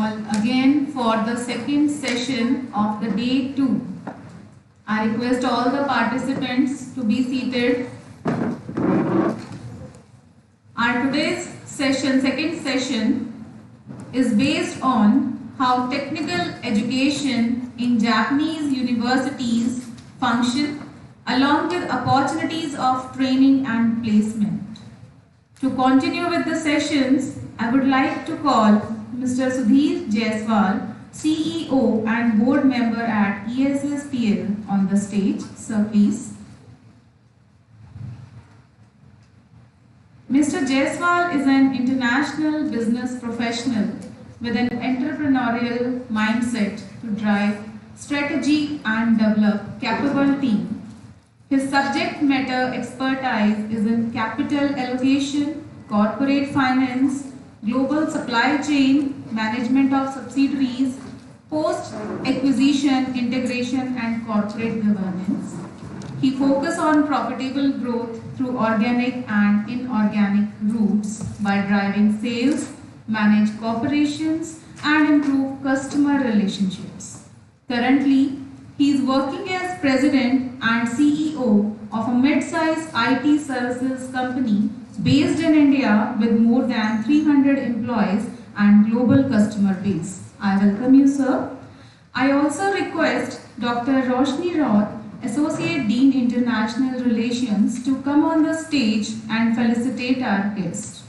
all again for the second session of the day 2. I request all the participants to be seated. Our today's session, second session, is based on how technical education in Japanese universities function along with opportunities of training and placement. To continue with the sessions, I would like to call Mr. Sudhir Jaiswal, CEO and board member at ESSPL on the stage. Sir, please. Mr. Jaiswal is an international business professional with an entrepreneurial mindset to drive strategy and develop capable team. His subject matter expertise is in capital allocation, corporate finance, global supply chain, management of subsidiaries, post-acquisition, integration and corporate governance. He focuses on profitable growth through organic and inorganic routes by driving sales, manage corporations and improve customer relationships. Currently, he is working as president and CEO of a mid-sized IT services company based in India with more than 300 employees and global customer base. I welcome you, sir. I also request Dr. Roshni Raut, Associate Dean International Relations, to come on the stage and felicitate our guest.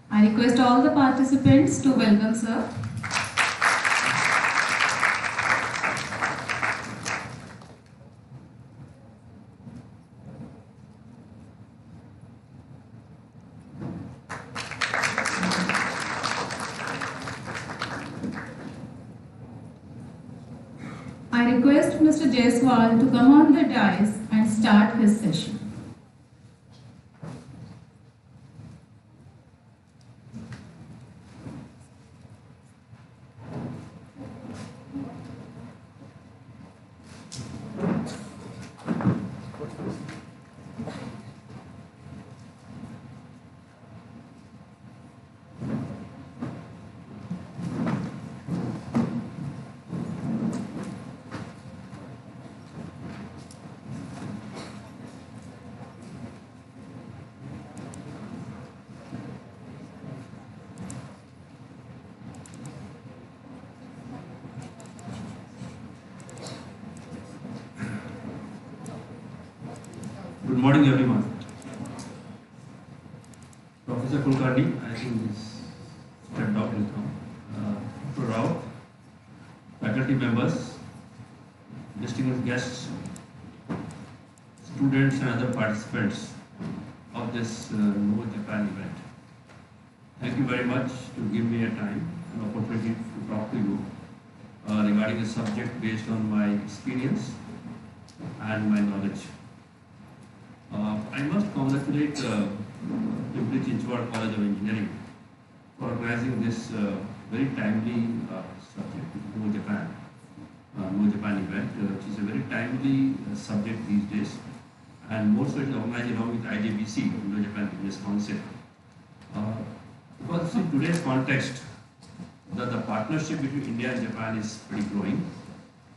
I request all the participants to welcome sir. I request Mr. Jaiswal to come on the dais and start his session. Good morning, everyone. Professor Kulkarni, I think is stepped out in now. Dr. Rao, faculty members, distinguished guests, students and other participants of this Know Japan event. Thank you very much to give me a time and opportunity to talk to you regarding a subject based on my experience and my knowledge. I must congratulate Pimpri Chinchwad College of Engineering for organizing this very timely subject, Know Japan event, which is a very timely subject these days, and more so it is organized along with IJBC, Indo-Japan Business Council. Because in today's context, the partnership between India and Japan is pretty growing,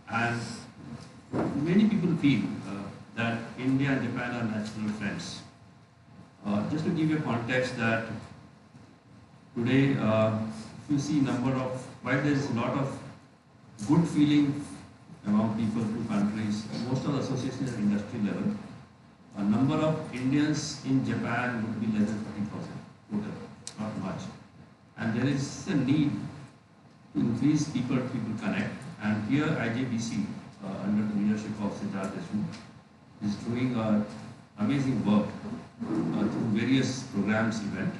and many people feel that India and Japan are natural friends. Just to give you a context that today, if you see while there is a lot of good feeling among people, two countries, most of the associations at industry level, a number of Indians in Japan would be less than 30,000 total, not much. And there is a need to increase people-to-people connect, and here IJBC, under the leadership of Shishir Jaiswal, is doing amazing work through various programs event.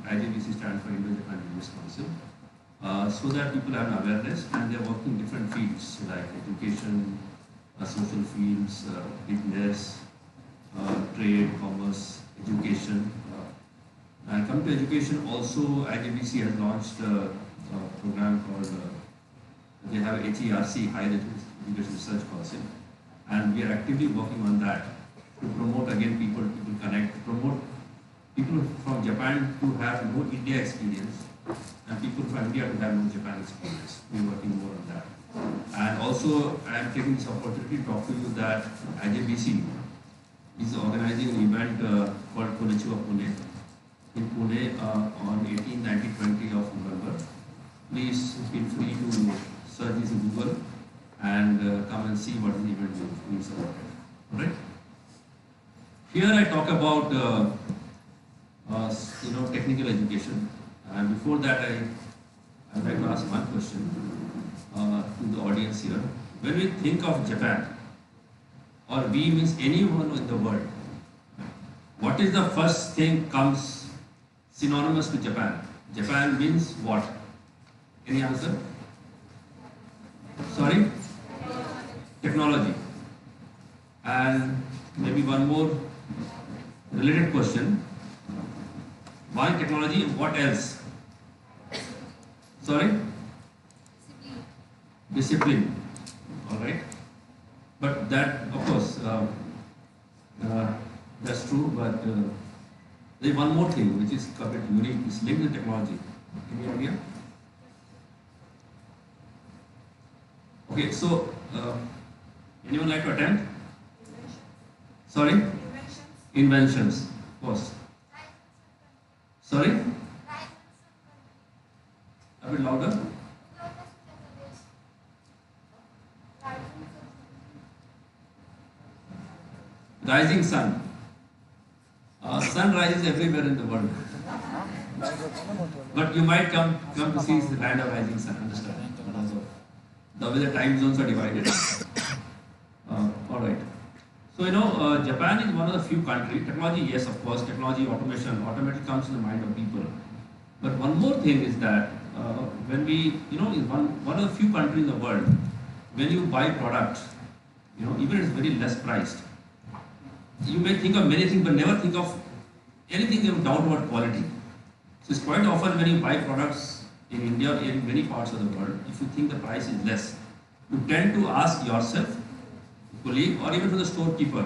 IJBC stands for Indo-Japan Business Council, so that people have an awareness and they are working in different fields like education, social fields, business, trade, commerce, education. And coming to education, also IJBC has launched a program called They have HERC, Higher Education Research Council, and we are actively working on that to promote again people connect, to promote people from Japan to have no India experience and people from India to have no Japan experience. We are working more on that. And also I am taking this opportunity to talk to you that IJBC is organizing an event called Pune in Pune on 18, 19, 20 of November. Please feel free to search this in Google and come and see what the event is about. Alright? Here I talk about technical education, and before that I would like to ask one question to the audience here. When we think of Japan, or we means anyone in the world, what is the first thing comes synonymous to Japan? Japan means what? Any answer? Sorry? Technology. And maybe one more related question. Why technology? What else? Sorry? Discipline. Alright. But that, of course, that's true, but there is one more thing which is a bit unique. It's linked to technology. Any idea? Okay, so anyone like to attempt? Sorry? Inventions, of course. Sorry? A bit louder. Rising sun. Sun rises everywhere in the world. But you might come to see the land of rising sun, understand? The way the time zones are divided. Alright. So Japan is one of the few countries, technology, yes of course, technology, automation automatically comes to the mind of people. But one more thing is that when we, in one of the few countries in the world, when you buy products, even it's very less priced, you may think of many things but never think of anything you doubt about quality. So it's quite often when you buy products in India or in many parts of the world, if you think the price is less, you tend to ask yourself, colleague, or even to the storekeeper,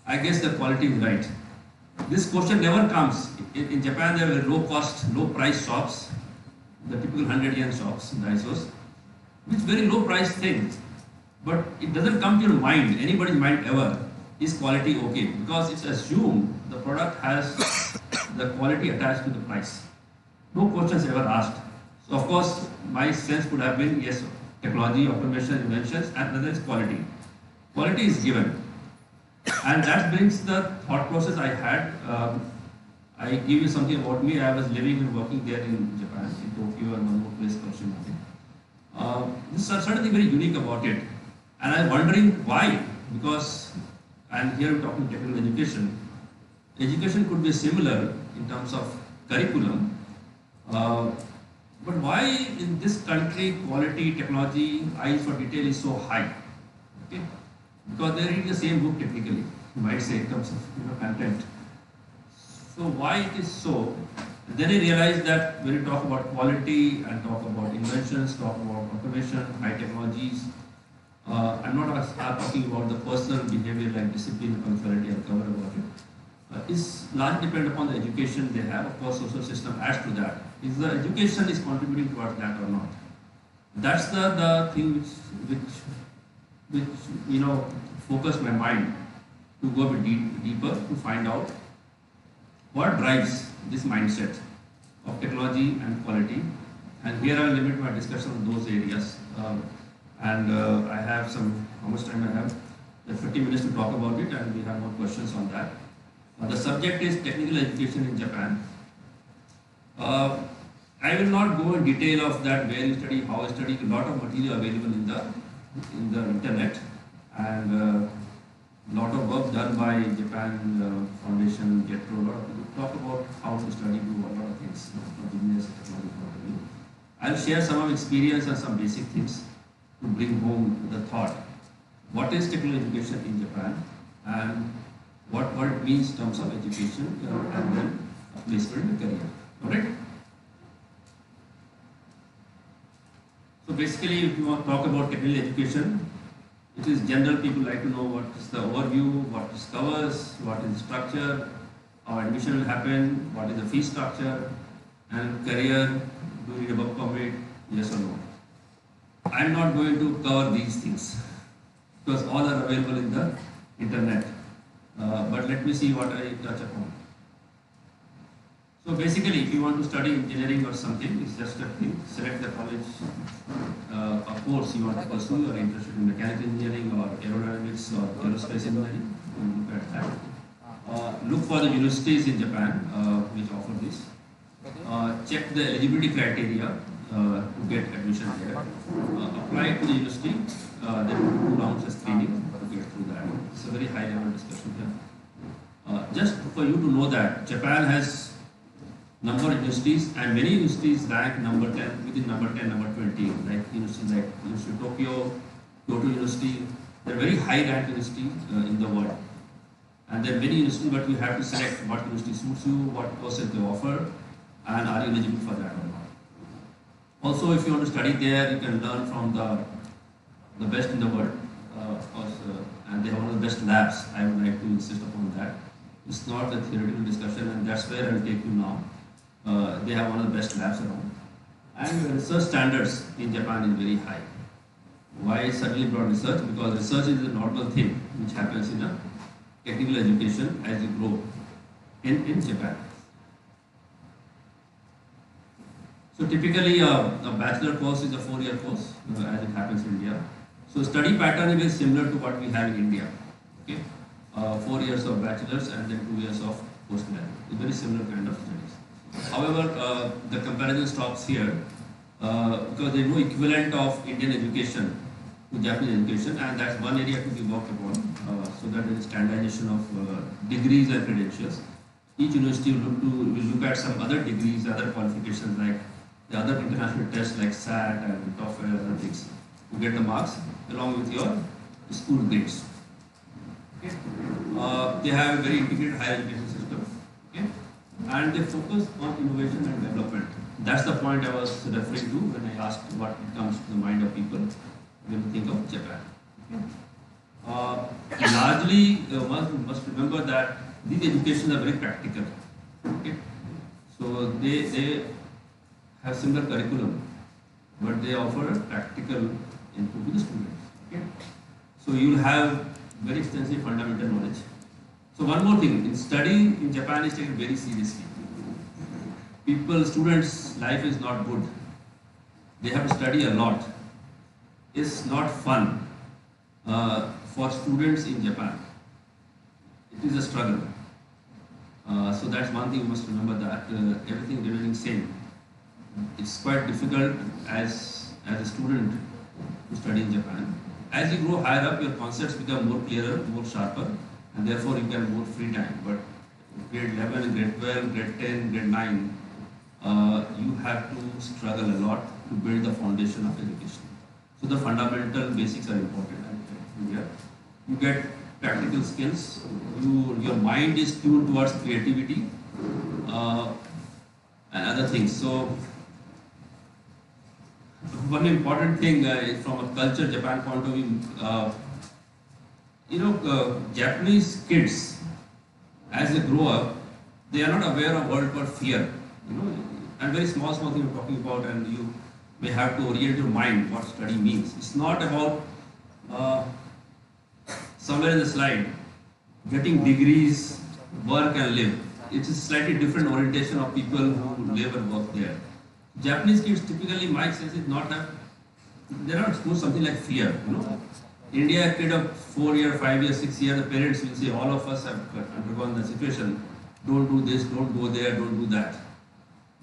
I guess the quality is right. This question never comes. In Japan, there are low cost, low price shops, the typical 100 yen shops, Daisos, which very low price things. But it doesn't come to your mind, anybody's mind ever, is quality okay? Because it's assumed the product has the quality attached to the price. No questions ever asked. So of course, my sense could have been, yes, technology, automation, inventions, and another is quality. Quality is given. And that brings the thought process I had. I give you something about me. I was living and working there in Japan, in Tokyo and one more place called Shinjuku. This is something very unique about it. And I'm wondering why, because I'm here talking technical education. Education could be similar in terms of curriculum, but why in this country quality, technology, eyes for detail is so high? Okay? Because they read the same book technically, you might say in terms of content. So why it is so? And then I realized that when you talk about quality and talk about inventions, talk about automation, high technologies, I'm not talking about the personal behavior like discipline and punctuality, I'll cover about it. Is largely dependent upon the education they have. Of course, social system adds to that. Is the education is contributing towards that or not? That's the thing which focused my mind to go a bit deeper to find out what drives this mindset of technology and quality. And here I'll limit my discussion on those areas. I have how much time I have? 50 minutes to talk about it, and we have more questions on that. The subject is technical education in Japan. I will not go in detail of that, where you study, how you study. A lot of material available in the internet, and a lot of work done by Japan Foundation, JETRO. A lot of people talk about how to study, do a lot of things from business technology point of view. I'll share some of experience and some basic things to bring home the thought. What is technical education in Japan, and what it means in terms of education and then a placement in the career. Alright? So basically, if you want to talk about technical education, it is general. People like to know what is the overview, what it covers, what is the structure, how admission will happen, what is the fee structure, and career. Do you need a work permit? Yes or no? I am not going to cover these things because all are available in the internet. But let me see what I touch upon. So basically, if you want to study engineering or something, it's just a thing. Select the college, of course you want to pursue. You are interested in mechanical engineering or aerodynamics or aerospace engineering. Look at that. Look for the universities in Japan which offer this. Check the eligibility criteria to get admission there. Apply to the university. Then 2 rounds of screening to get through that. It's a very high level discussion here. Just for you to know that Japan has number of universities, and many universities rank number 10, within number 10, number 20, like universities like University of Tokyo, Kyoto University. They're very high rank universities in the world. And there are many universities, but you have to select what university suits you, what courses they offer, and are you eligible for that or not. Also, if you want to study there, you can learn from the best in the world, of course, and they have one of the best labs. I would like to insist upon that. It's not a theoretical discussion, and that's where I'll take you now. They have one of the best labs around. And research standards in Japan is very high. Why I suddenly brought research? Because research is a normal thing which happens in a technical education as you grow in Japan. So typically a bachelor course is a 4-year course as it happens in India. So study pattern is similar to what we have in India. Okay? 4 years of bachelor's and then 2 years of postgraduate. It's very similar kind of studies. However, the comparison stops here because there is no equivalent of Indian education to Japanese education, and that's one area to be worked upon so that there is standardization of degrees and credentials. Each university will look at some other degrees, other qualifications like the other international tests like SAT and TOEFL and other things to get the marks along with your school grades. Okay. They have a very integrated higher education system. Okay. And they focus on innovation and development. That's the point I was referring to when I asked what comes to the mind of people when you think of Japan. Okay. Largely, one must remember that these educations are very practical. Okay. So they have similar curriculum, but they offer a practical input to the students. Okay. So you will have very extensive fundamental knowledge. So one more thing, in study in Japan is taken very seriously. Students' life is not good. They have to study a lot. It's not fun for students in Japan. It is a struggle. So that's one thing you must remember, that everything remaining same. It's quite difficult as a student to study in Japan. As you grow higher up, your concepts become more clearer, more sharper, and therefore you get more free time. But grade 11, grade 12, grade 10, grade 9, you have to struggle a lot to build the foundation of education. So the fundamental basics are important. You get practical skills, your mind is tuned towards creativity and other things. So one important thing from a culture Japan point of view, Japanese kids, as they grow up, they are not aware of word called fear. And very small thing we're talking about, and you may have to orient your mind what study means. It's not about somewhere in the slide getting degrees, work and live. It's a slightly different orientation of people who live and work there. Japanese kids typically, my sense is not have, they're not exposed something like fear. India, a kid of 4 year, 5 year, 6 year, the parents will say, all of us have undergone the situation. Don't do this, don't go there, don't do that.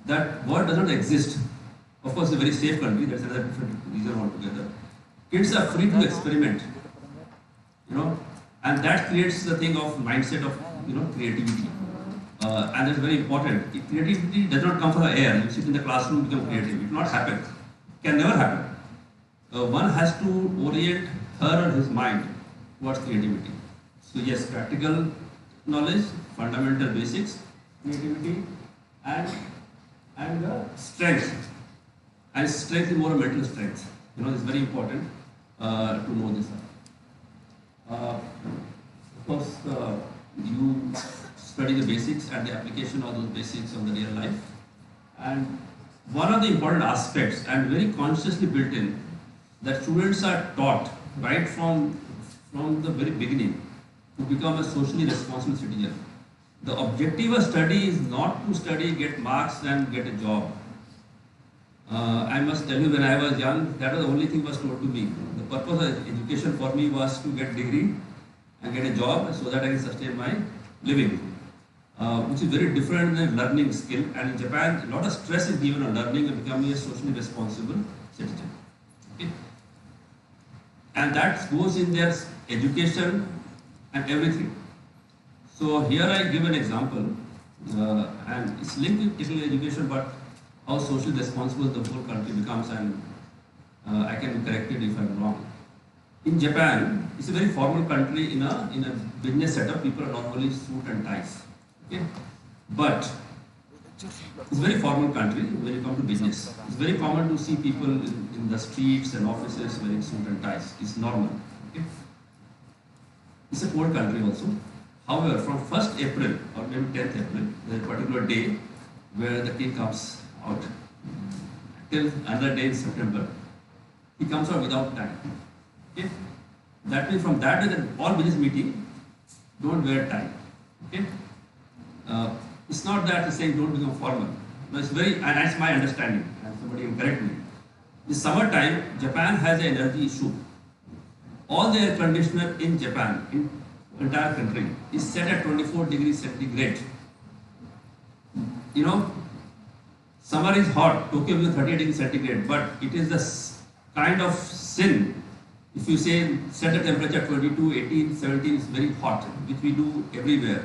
That word doesn't exist. Of course, it's a very safe country. That's another different reason altogether. Kids are free to experiment, and that creates the thing of mindset of creativity, and that's very important. Creativity does not come from the air. You sit in the classroom, become creative. It will not happen. It can never happen. One has to orient her or his mind towards creativity. So yes, practical knowledge, fundamental basics, creativity, and strength. And strength is more a mental strength. It's very important to know this. Of course, you study the basics and the application of those basics on the real life. And one of the important aspects, and very consciously built in, that students are taught right from the very beginning to become a socially responsible citizen. The objective of study is not to study, get marks and get a job. I must tell you, when I was young, that was the only thing was told to me. The purpose of education for me was to get degree and get a job so that I can sustain my living, which is very different than learning skill. And in Japan, a lot of stress is given on learning and becoming a socially responsible citizen. Okay? And that goes in their education and everything. So here I give an example, and it's linked with technical education, but how socially responsible the whole country becomes, and I can be corrected if I'm wrong. In Japan, it's a very formal country. In a business setup, people are normally suit and ties. Okay? But it's a very formal country when you come to business. It's very common to see people in the streets and offices wearing suit and ties. It's normal. Okay? It's a cold country also. However, from 1st April or maybe 10th April, there's a particular day where the king comes out. Till another day in September, he comes out without tie. Okay? That means from that day, all business meeting, don't wear tie. Okay? It's not that it's saying don't become formal. No, it's very, and that's my understanding, and somebody can correct me. In summertime, Japan has an energy issue. All the air conditioner in Japan, in entire country, is set at 24 degrees centigrade. Summer is hot, Tokyo is 38 degrees centigrade, but it is the kind of sin if you say set a temperature at 22, 18, 17 is very hot, which we do everywhere.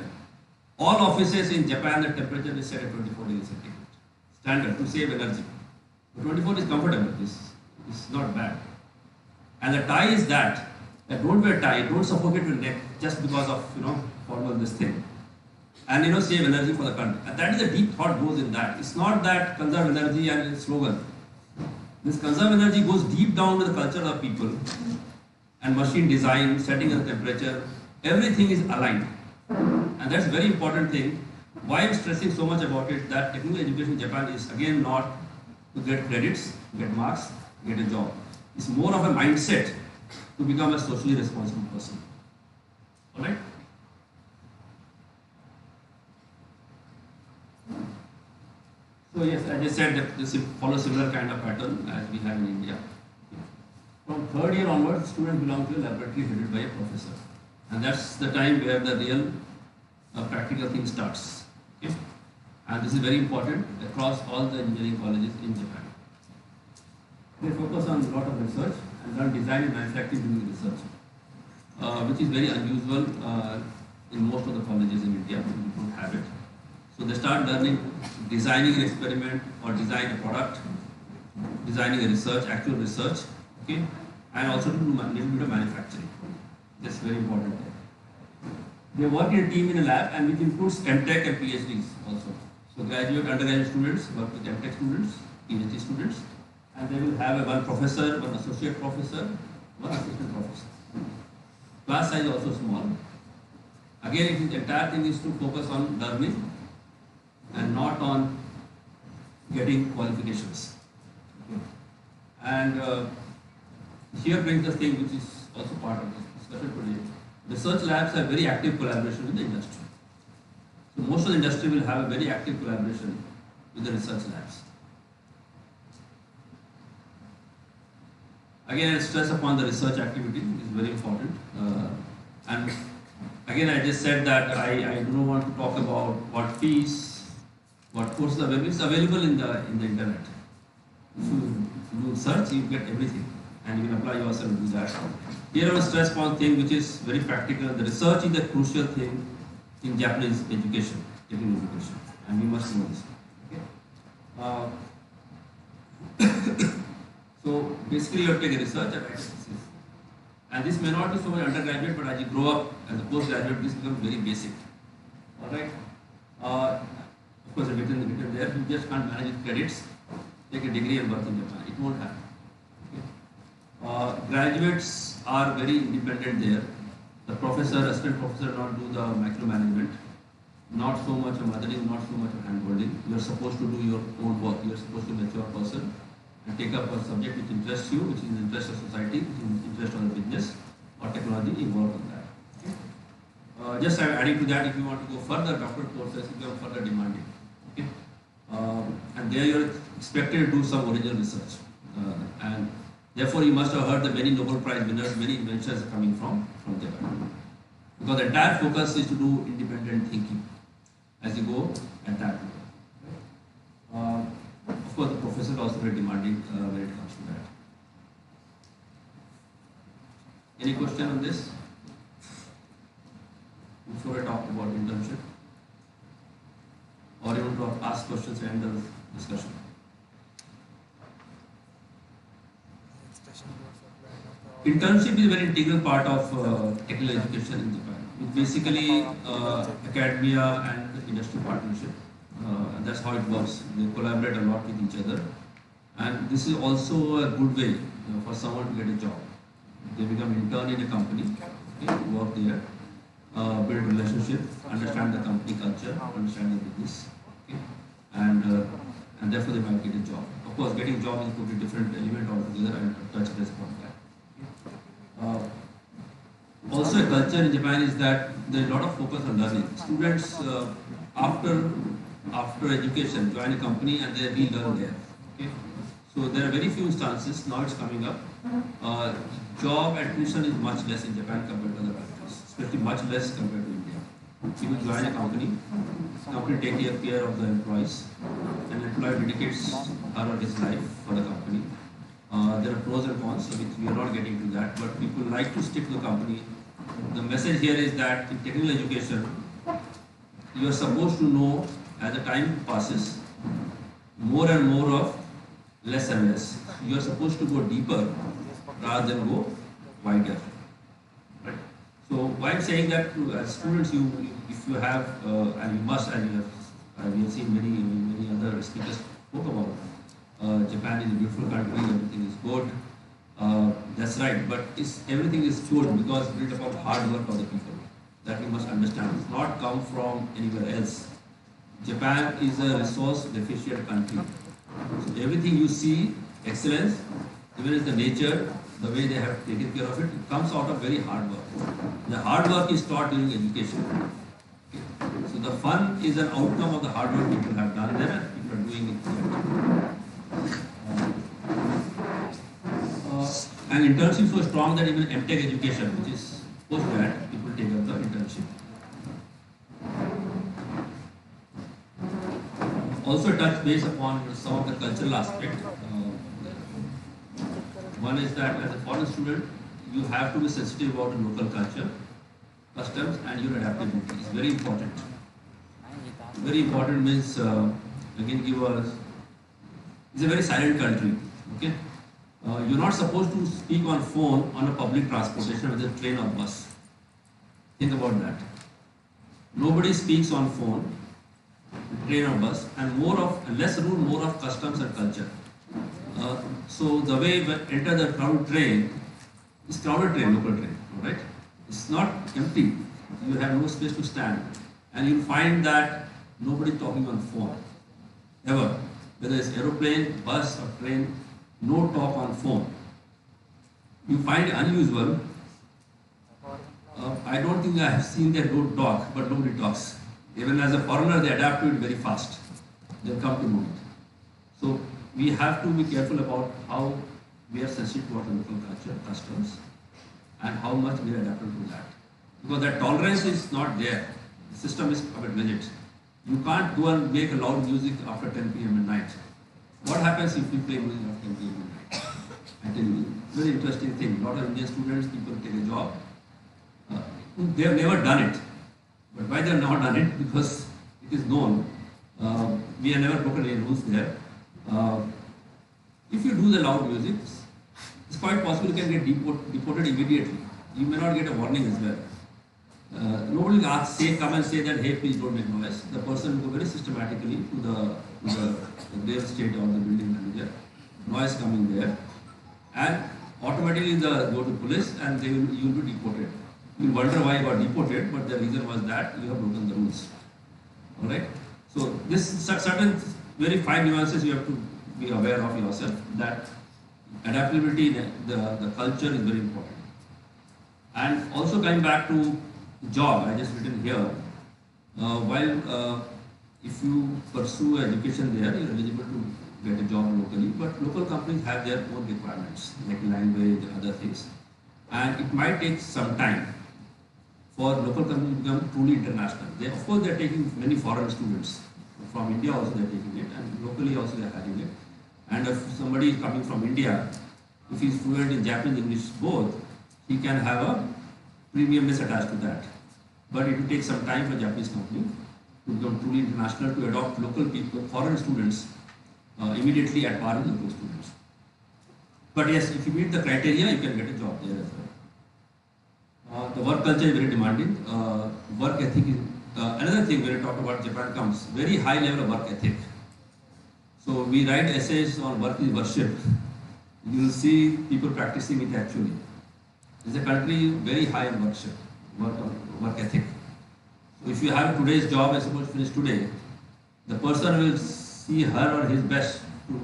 All offices in Japan, the temperature is set at 24 degrees centigrade. Standard to save energy. But 24 is comfortable, it's not bad. And the tie is that don't wear tie, don't suffocate your neck just because of formal this thing. And save energy for the country. And that is the deep thought goes in that. It's not that conserve energy and slogan. This conserve energy goes deep down to the culture of people and machine design, setting of the temperature, everything is aligned. And that's a very important thing. Why I'm stressing so much about it, that technical education in Japan is again not to get credits, get marks, get a job. It's more of a mindset to become a socially responsible person. Alright? So yes, I just said that this follows similar kind of pattern as we have in India. From third year onwards, students belong to a laboratory headed by a professor. And that's the time where the real practical thing starts. Okay? And this is very important across all the engineering colleges in Japan. They focus on a lot of research and learn design and manufacturing during research, which is very unusual in most of the colleges in India. We don't have it. So they start learning designing an experiment or design a product, designing a research, actual research, okay, and also to do a little bit of manufacturing. That's very important. They work in a team in a lab, and which includes MTech and PhDs also. So graduate, undergraduate students work with MTech students, PhD students, and they will have one professor, one associate professor, one assistant professor. Class size is also small. Again, the entire thing is to focus on learning and not on getting qualifications. Okay. And here brings the thing which is also part of this discussion today. Research labs have very active collaboration with the industry. So most of the industry will have a very active collaboration with the research labs. Again, I stress upon the research activity is very important. And again, I just said that I do not want to talk about what fees, what courses are available. It's available in the internet. If you search, you get everything, and you can apply yourself to do that. Here I will stress upon thing which is very practical. The research is the crucial thing in Japanese education, technical education, and we must know this. Okay. So basically, you have to take a research and write a thesis. And this may not be so much undergraduate, but as you grow up as a postgraduate, this becomes very basic. Alright? Of course, written there, you just can't manage with credits, take a degree and work in Japan. It won't happen. Okay? Graduates are very independent there. The professor, assistant professor, not do the micromanagement. Not so much of mothering, not so much of handholding. You are supposed to do your own work. You are supposed to be a mature person and take up a subject which interests you, which is in the interest of society, which is in the interest of the business or technology. You work on that. Just adding to that, if you want to go further, doctorate courses become further demanding. Okay? And there you are expected to do some original research. And therefore, you must have heard that many Nobel Prize winners, many inventions are coming from Japan. Because the entire focus is to do independent thinking as you go at that level. Of course, the professor is also very demanding when it comes to that. Any question on this? Before I talk about internship? Or you want to ask questions and end the discussion? Internship is a very integral part of technical education in Japan. It's basically academia and industry partnership. That's how it works. They collaborate a lot with each other. And this is also a good way for someone to get a job. They become intern in a company, okay, work there, build relationship, understand the company culture, understand the business, okay, and therefore they might get a job. Of course, getting a job is a totally different element altogether, and touch base upon that. Also, a culture in Japan is that there is a lot of focus on learning. Students after education join a company and they relearn there. Okay, so there are very few instances. Now it's coming up. Job attrition is much less in Japan compared to other countries, especially much less compared to India. People join a company takes care of the employees, and employee dedicates her or his life for the company. There are pros and cons, which we are not getting to that, but people like to stick to the company. The message here is that in technical education, you are supposed to know as the time passes more and more of less and less. You are supposed to go deeper rather than go wider. Right? So why I'm saying that to as students, if you have and you must, and you have, we have seen many other speakers spoke about. Japan is a beautiful country, everything is good. That's right, but everything is good because it's built upon hard work of the people. That you must understand. It's not come from anywhere else. Japan is a resource deficient country. So everything you see, excellence, even as the nature, the way they have taken care of it, it comes out of very hard work. The hard work is taught during education. Okay. So the fun is an outcome of the hard work people have done there and people are doing it. And internship is so strong that even MTech education, which is post-grad, people take up the internship. Also touch base upon some of the cultural aspect. One is that as a foreign student, you have to be sensitive about the local culture, customs, and your adaptability. It's very important. Very important means, again, it's a very silent country. Okay, you're not supposed to speak on phone on a public transportation, whether train or bus. Think about that. Nobody speaks on phone, train or bus, and less rule, more of customs and culture. So the way we enter the crowded train is crowded train, local train, right? It's not empty. You have no space to stand, and you'll find that nobody talking on phone ever. Whether it's aeroplane, bus or train, no talk on phone. You find it unusual. I don't think I have seen that don't talk, but nobody talks. Even as a foreigner, they adapt to it very fast. They'll come to know it. So we have to be careful about how we are sensitive to our local culture, customs, and how much we are adapted to that. Because that tolerance is not there. The system is a bit rigid. You can't go and make a loud music after 10 p.m. at night. What happens if you play music after 10 p.m. at night? I tell you, very interesting thing. A lot of Indian students, people take a job. They have never done it. But why they have not done it? Because it is known. We have never broken any rules there. If you do the loud music, it's quite possible you can get deported immediately. You may not get a warning as well. Nobody will come and say that, hey, please don't make noise. The person will go very systematically to the real estate or the building manager. Noise coming there. And automatically they go to police and you will be deported. You wonder why you got deported, but the reason was that you have broken the rules. Alright? So this certain very fine nuances you have to be aware of yourself, that adaptability in the culture is very important. And also coming back to job, I just written here, while if you pursue education there, you are eligible to get a job locally, but local companies have their own requirements, like language, other things. And it might take some time for local companies to become truly international. Of course, they are taking many foreign students. From India also they are taking it, and locally also they are having it. And if somebody is coming from India, if he is fluent in Japanese, English both, he can have a premiumness attached to that. But it will take some time for Japanese company to become truly international, to adopt local people, foreign students, immediately at par with local students. But yes, if you meet the criteria, you can get a job there as well. The work culture is very demanding. Work ethic is another thing when you talk about Japan comes, very high level of work ethic. So we write essays on work is worship. You will see people practicing it actually. It's a country very high in work ethic. So if you have today's job and suppose finish today, the person will see her or his best to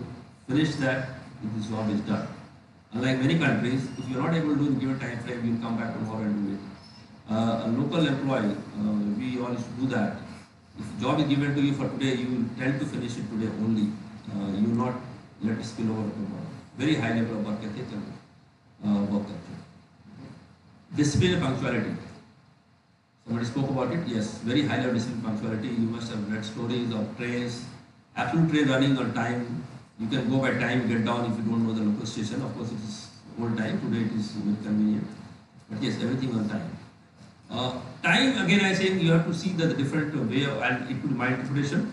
finish that if this job is done. Unlike many countries, if you are not able to do in given time frame, you will come back tomorrow and do it. A local employee, we all used to do that. If job is given to you for today, you will tend to finish it today only. You will not let it spill over tomorrow. Very high level of work ethic and work culture. Discipline and punctuality. Somebody spoke about it. Yes, very high level discipline and punctuality. You must have read stories of trains, absolute train running on time. You can go by time, get down if you don't know the local station. Of course, it is old time. Today it is very convenient. But yes, everything on time. Time, again I say you have to see the different way of, and it could be my interpretation.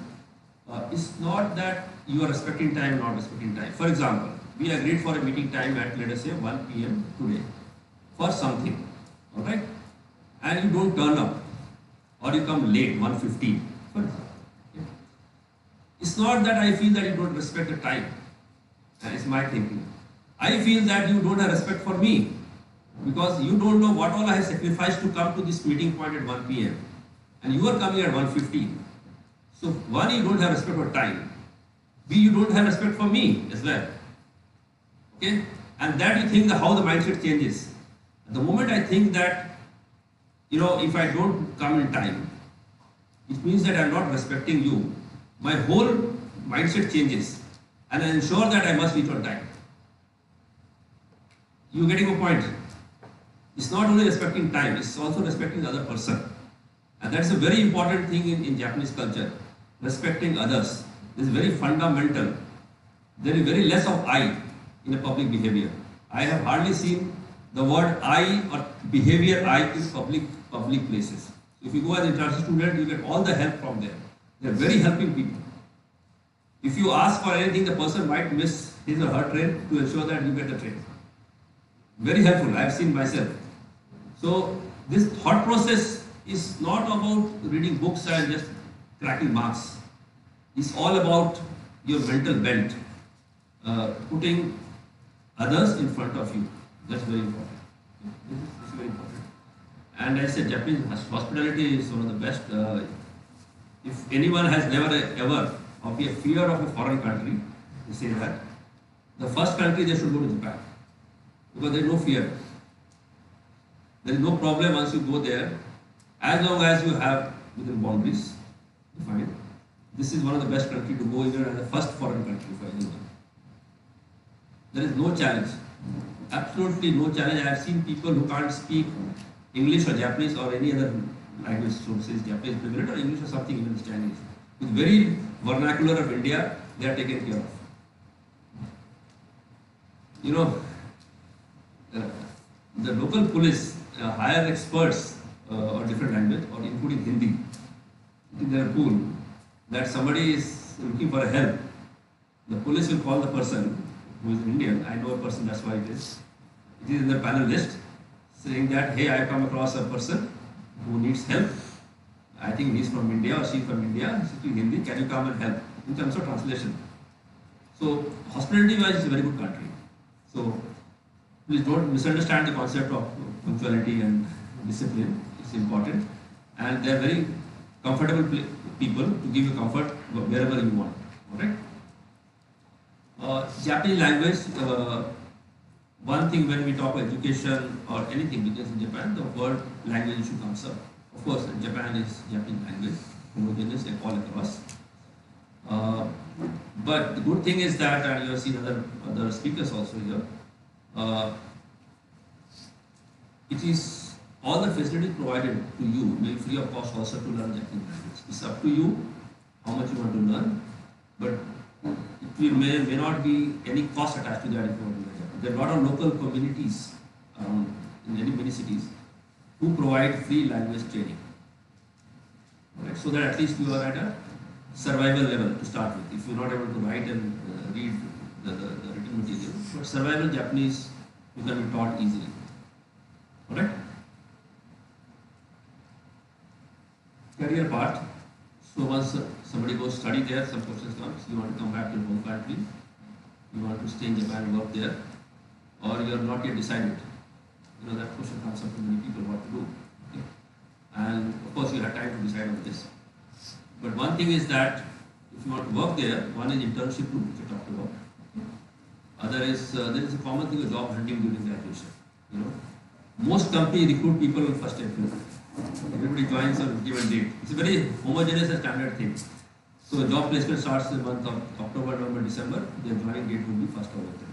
It's not that you are respecting time or not respecting time. For example, we agreed for a meeting time at, let us say, 1 p.m. today for something, alright? And you don't turn up or you come late, 1:15, for example. Okay? It's not that I feel that you don't respect the time. It's my thinking. I feel that you don't have respect for me, because you don't know what all I have sacrificed to come to this meeting point at 1 p.m. and you are coming at 1:15. So one, you don't have respect for time. B, you don't have respect for me as well. Okay? And that you think how the mindset changes. The moment I think that, if I don't come in time, it means that I am not respecting you. My whole mindset changes and I ensure that I must reach on time. You getting a point? It's not only respecting time, it's also respecting the other person. And that's a very important thing in Japanese culture. Respecting others. This is very fundamental. There is very less of I in a public behavior. I have hardly seen the word I or behavior I in public places. If you go as an international student, you get all the help from them. They are very helping people. If you ask for anything, the person might miss his or her train to ensure that you get the train. Very helpful, I have seen myself. So this thought process is not about reading books and just cracking marks. It's all about your mental bent, putting others in front of you. That's very important. This is very important. And I said Japanese hospitality is one of the best. If anyone has never ever of a fear of a foreign country, they say that the first country they should go to Japan, because there is no fear. There is no problem once you go there, as long as you have within boundaries defined. This is one of the best countries to go even as the first foreign country for anyone. There is no challenge, absolutely no challenge. I have seen people who can't speak English or Japanese or any other language, so says Japanese equivalent or English or something, even Chinese. With very vernacular of India, they are taken care of. The local police hire experts on different language, or including Hindi, in their pool, that somebody is looking for help. The police will call the person who is Indian. I know a person, that's why it is. It is in the panel list, saying that, hey, I have come across a person who needs help. I think he is from India or she is from India, speaking Hindi, can you come and help? In terms of translation. So, hospitality wise is a very good country. So, Please don't misunderstand the concept of punctuality and discipline. It's important, and they are very comfortable people to give you comfort wherever you want. Alright. Japanese language. One thing when we talk about education or anything, because in Japan the word language issue comes up. Of course, Japan is Japanese language, homogeneous like all across. But the good thing is that, and you have seen other speakers also here, it is all the facilities provided to you, maybe free of cost also to learn Japanese language. It's up to you how much you want to learn, but may not be any cost attached to that if you want to learn Japanese. There are a lot of local communities around in many cities who provide free language training. Right? So that at least you are at a survival level to start with. If you're not able to write and read the written material, but survival Japanese you can be taught easily. Alright? Career part. So once somebody goes study there, some questions comes, you want to come back to your home country, you want to stay in Japan and work there, or you are not yet decided. You know, that question comes up to many people what to do. Okay? And of course you have time to decide on this. But one thing is that if you want to work there, one is internship route which I talked about. Other is there is a common thing of job hunting during graduation. You know, most companies recruit people on first April. Everybody joins on a given date. It's a very homogeneous and standard thing. So job placement starts in the month of October, November, December. Their joining date will be first October.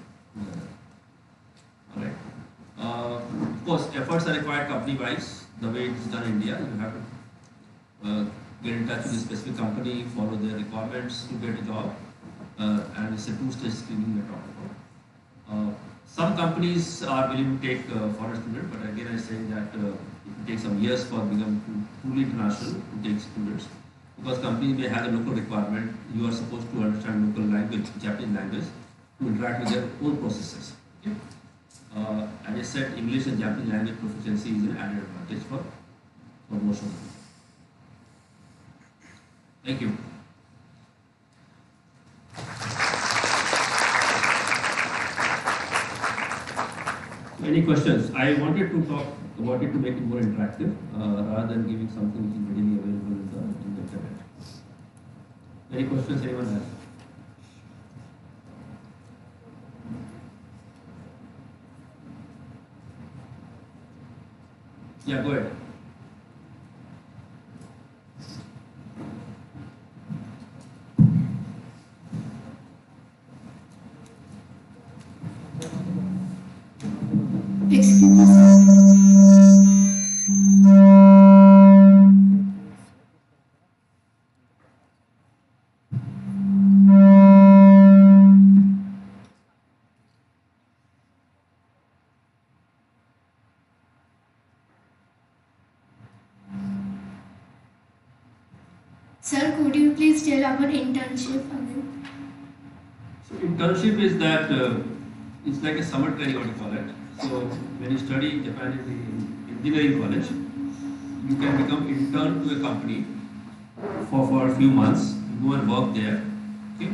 Alright. Of course, efforts are required company-wise. The way it is done in India, you have to get in touch with a specific company, follow their requirements to get a job, and it's a two-stage screening we are talking about. Some companies are willing to take foreign students, but again I say that it will take some years for becoming truly international to take students, because companies may have a local requirement. You are supposed to understand local language, Japanese language, to interact with their own processes. Okay? As I said, English and Japanese language proficiency is an added advantage for most of them. Thank you. Any questions? I wanted to talk about it to make it more interactive rather than giving something which is readily available in the internet. Any questions anyone has? Yeah, go ahead. Sir, could you please tell about internship again? So internship is that it's like a summer training, what you call it. So when you study in Japan in engineering college, you can become intern to a company for a few months. You go and work there. Okay?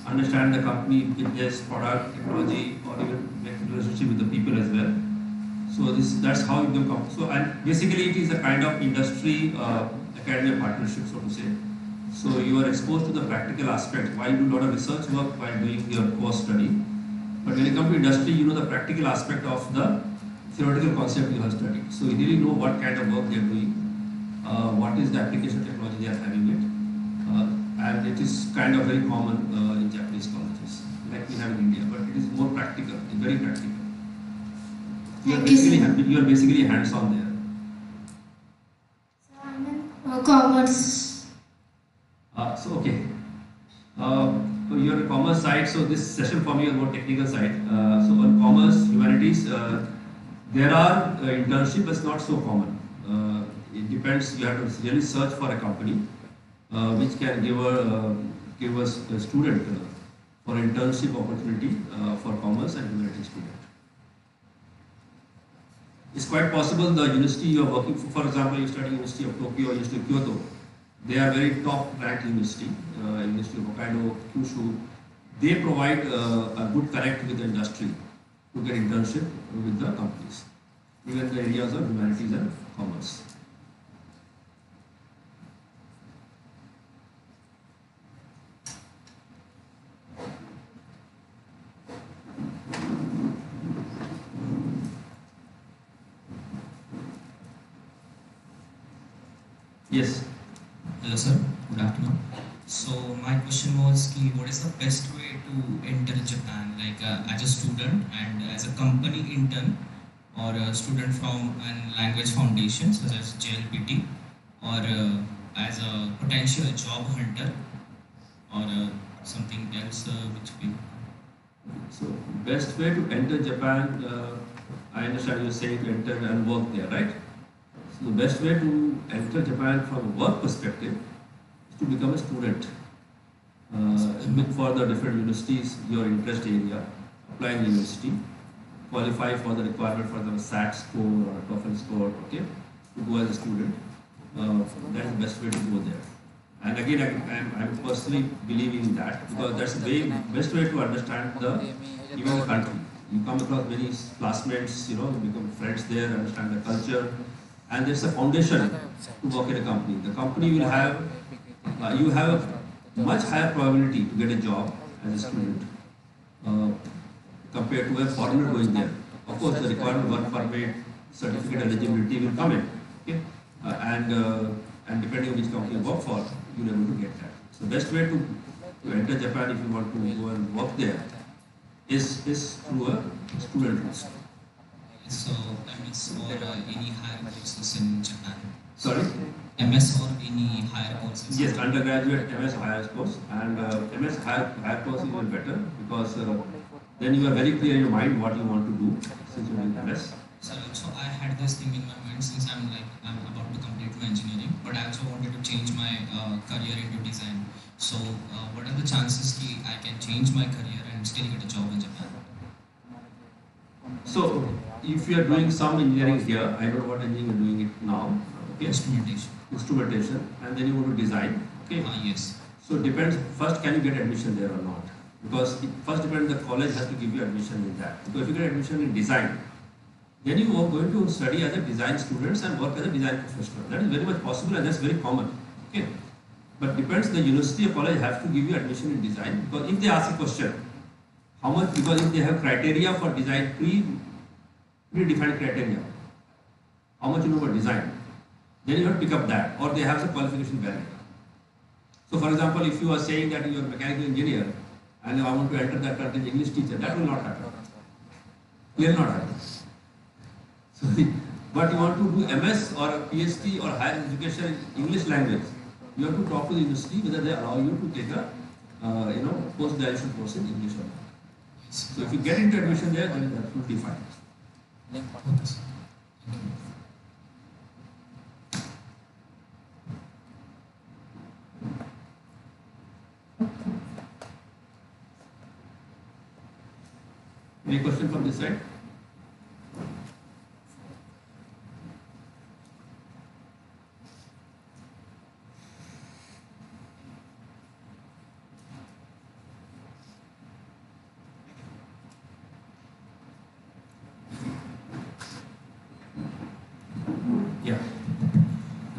Understand the company, business, product, technology, or even make a relationship with the people as well. So that's how you become. So and basically it is a kind of industry academic partnership, so to say. So you are exposed to the practical aspect while you do a lot of research work while doing your course study. But when you come to industry, you know the practical aspect of the theoretical concept you have studied. So you really know what kind of work they are doing, what is the application technology they are having it, and it is kind of very common in Japanese colleges, like we have in India. But it is more practical, very practical. You are basically hands-on there. So I'm in commerce. So okay. You're a commerce side, so this session for me is more technical side. So on commerce, humanities, there are internships, but it's not so common. It depends. You have to really search for a company which can give us a student for internship opportunity for commerce and humanities student. It's quite possible the university you are working for example, you study University of Tokyo or University of Kyoto, they are very top ranked university, University of Hokkaido, Kyushu. They provide a good connect with the industry. to get internship with the companies, even in the areas of humanities and commerce. Yes. Hello sir, good afternoon. So my question was what is the best way to enter Japan, like as a student and as a company intern, or a student from a language foundation such as JLPT, or as a potential job hunter, or something else which we... So best way to enter Japan, I understand you're saying to enter and work there, right? So the best way to enter Japan from a work perspective is to become a student. Look for the different universities, your interest area, apply in the university, qualify for the requirement for the SAT score or TOEFL score, okay, to go as a student. That is the best way to go there. And again, I'm personally believing in that, because that's the best way to understand even the country. You come across many classmates, you become friends there, understand the culture, and there's a foundation to work in a company. The company will have, you have a much higher probability to get a job as a student compared to a foreigner going there. Of course, the required work permit, certificate eligibility will come in, okay? And depending on which company you work for, you'll be able to get that. So the best way to enter Japan if you want to go and work there is through a student route. So MS or any higher courses in Japan? Sorry? MS or any higher courses? Yes, undergraduate MS higher course, and MS higher course is even better, because then you are very clear in your mind what you want to do since you are in MS. So I had this thing in my mind since I'm about to complete my engineering, but I also wanted to change my career into design. So what are the chances I can change my career and still get a job in Japan? So if you are doing some engineering here, I don't know what engineering you are doing it now. Okay. Instrumentation, and then you want to design. Okay. Yes. So it depends. First, can you get admission there or not? Because it first depends. The college has to give you admission in that. Because if you get admission in design, then you are going to study as a design students and work as a design professional. That is very much possible, and that's very common. Okay. But depends. The university or college has to give you admission in design, because if they ask a question, how much? Because if they have criteria for design, predefined criteria, how much you know about design, then you have to pick up that, or they have some qualification barrier. So for example, if you are saying that you are a mechanical engineer and I want to enter that as an English teacher, that will not happen. Will not happen. So, but you want to do MS or a PhD or higher education in English language, you have to talk to the university whether they allow you to take a post-graduation course in English or not. So if you get into admission there, then it's absolutely fine. Any question from this side? Yeah.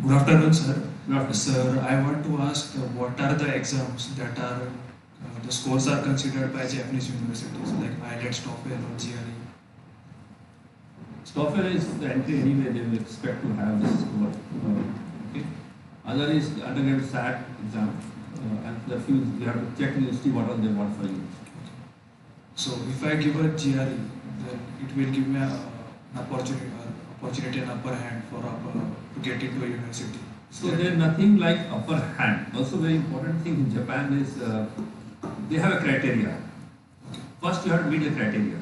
Good afternoon, sir. Good afternoon. Sir, I want to ask what are the exams that are the scores are considered by Japanese universities like IELTS, TOEFL, or GRE? TOEFL is the entry anyway, they will expect to have this score. Okay. Other is the undergraduate SAT exam, and the few you have to check the university what all they want for you. So if I give a GRE, then it will give me an opportunity, an upper hand to get into a university. So there is nothing like upper hand. Also very important thing in Japan is they have a criteria. First you have to meet the criteria.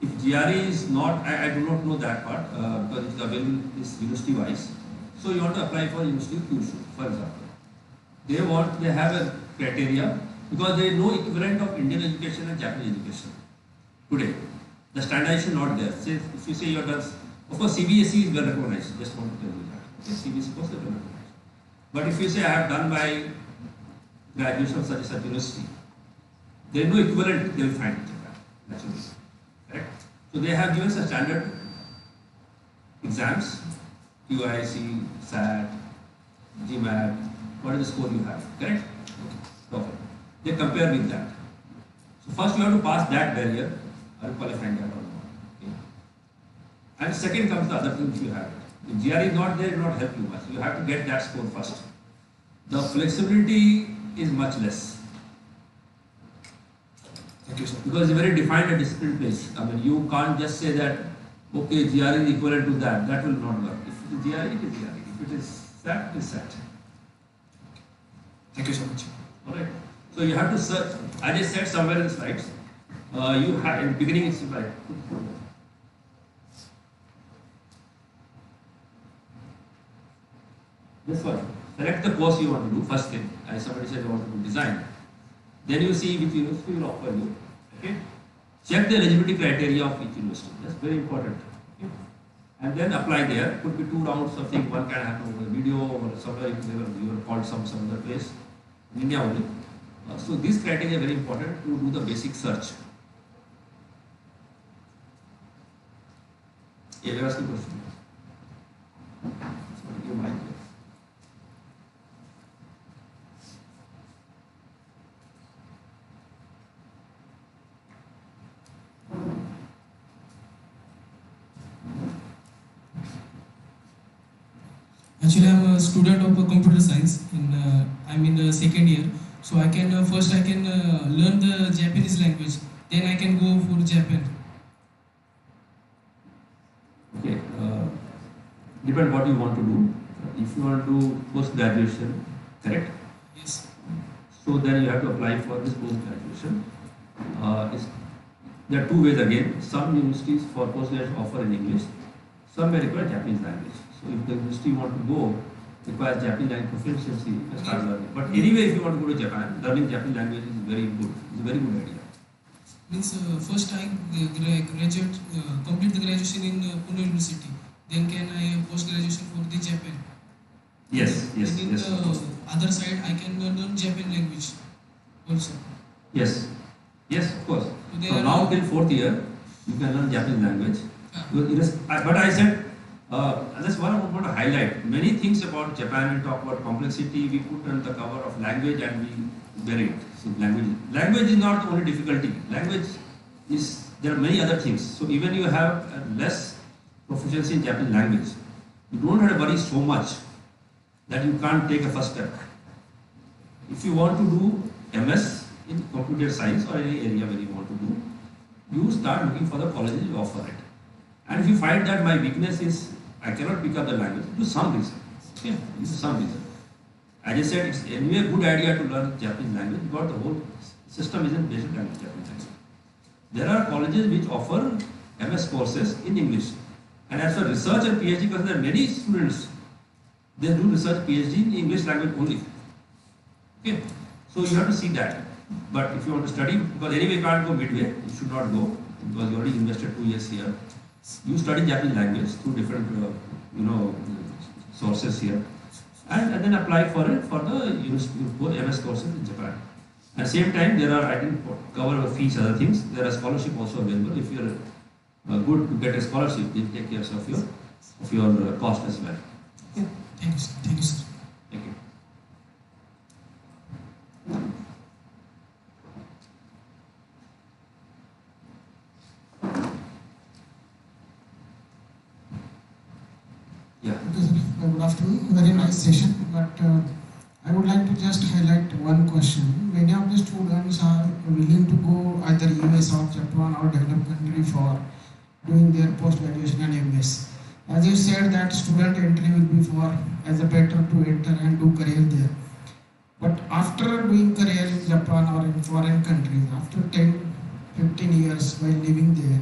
If GRE is not, I do not know that part because it's available is university wise. So you want to apply for University of Kyushu, for example. They have a criteria because there is no equivalent of Indian education and Japanese education today. The standardization not there. Say, if you say you are done, of course CBSE is well recognized. Just want to tell you that. Okay, CBSE is also well recognized. But if you say I have done my graduation of such and such university, there is no equivalent they will find in Japan. Naturally. Correct? So they have given some standard exams, QIC, SAT, GMAT, what is the score you have, correct? Okay. They compare with that. So first you have to pass that barrier, are you qualifying that or not? Okay. And second comes the other things you have. If GRE is not there, it will not help you much. You have to get that score first. The flexibility is much less. Thank you, sir. Because it's very defined and disciplined place. I mean, you can't just say that, okay, GRE is equivalent to that. That will not work. If it is GRE, it is GRE. If it is SAT, it is SAT. Thank you so much. Alright. So you have to search, as I said somewhere in the slides, you have, in the beginning it's like, this one. Select the course you want to do, first thing. As somebody said, you want to do design. Then you see which university will offer you. Okay. Check the eligibility criteria of each university. That's very important. Okay. And then apply there. Could be 2 rounds of thing. One can happen over video or somewhere you are called some other place. In India only. So these criteria are very important to do the basic search. Yeah, there was a question. Sorry, you might. Actually, I'm a student of computer science. I'm in the second year, so I can first learn the Japanese language. Then I can go for Japan. Okay, depend what you want to do. If you want to do post graduation, correct? Yes. So then you have to apply for this post graduation. There are 2 ways again. Some universities for post graduation offer in English. Some may require Japanese language. So if the university you want to go requires Japanese language proficiency, you can start learning. But anyway, if you want to go to Japan, learning Japanese language is very good. It's a very good idea. Means first I complete the graduation in Pune University. Then can I post graduation for the Japan? Yes, yes, and in yes. the other side, I can learn Japan language also. Yes, yes, of course. So From now till 4th year, you can learn Japanese language. But I said, that's what I want to highlight. Many things about Japan, we talk about complexity, we put on the cover of language and we bury it. So language is not the only difficulty. Language is, there are many other things. So even you have less proficiency in Japanese language, you don't have to worry so much that you can't take a first step. If you want to do MS in computer science or any area where you want to do, you start looking for the colleges who offer it. And if you find that my weakness is I cannot pick up the language, do some research. Okay, do some research. As I said, it's anyway a good idea to learn Japanese language because the whole system isn't based on Japanese language. There are colleges which offer MS courses in English. And as for research and PhD, because there are many students, they do research PhD in English language only. Okay, so you have to see that. But if you want to study, because anyway you can't go midway, you should not go because you already invested 2 years here. You study Japanese language through different, sources here, and then apply for it for the MS courses in Japan. At the same time, there are, I didn't cover fees, other things. There are scholarship also available. If you are good to get a scholarship, they take care of your cost as well. Yeah. Thank you, sir. Thank you, sir. Thank you. Yeah. Good afternoon. Very nice session. But I would like to just highlight one question. Many of the students are willing to go either US or Japan or developed country for doing their post-graduation and MS. As you said, that student entry will be for as a better to enter and do career there. But after doing career in Japan or in foreign countries, after 10-15 years while living there,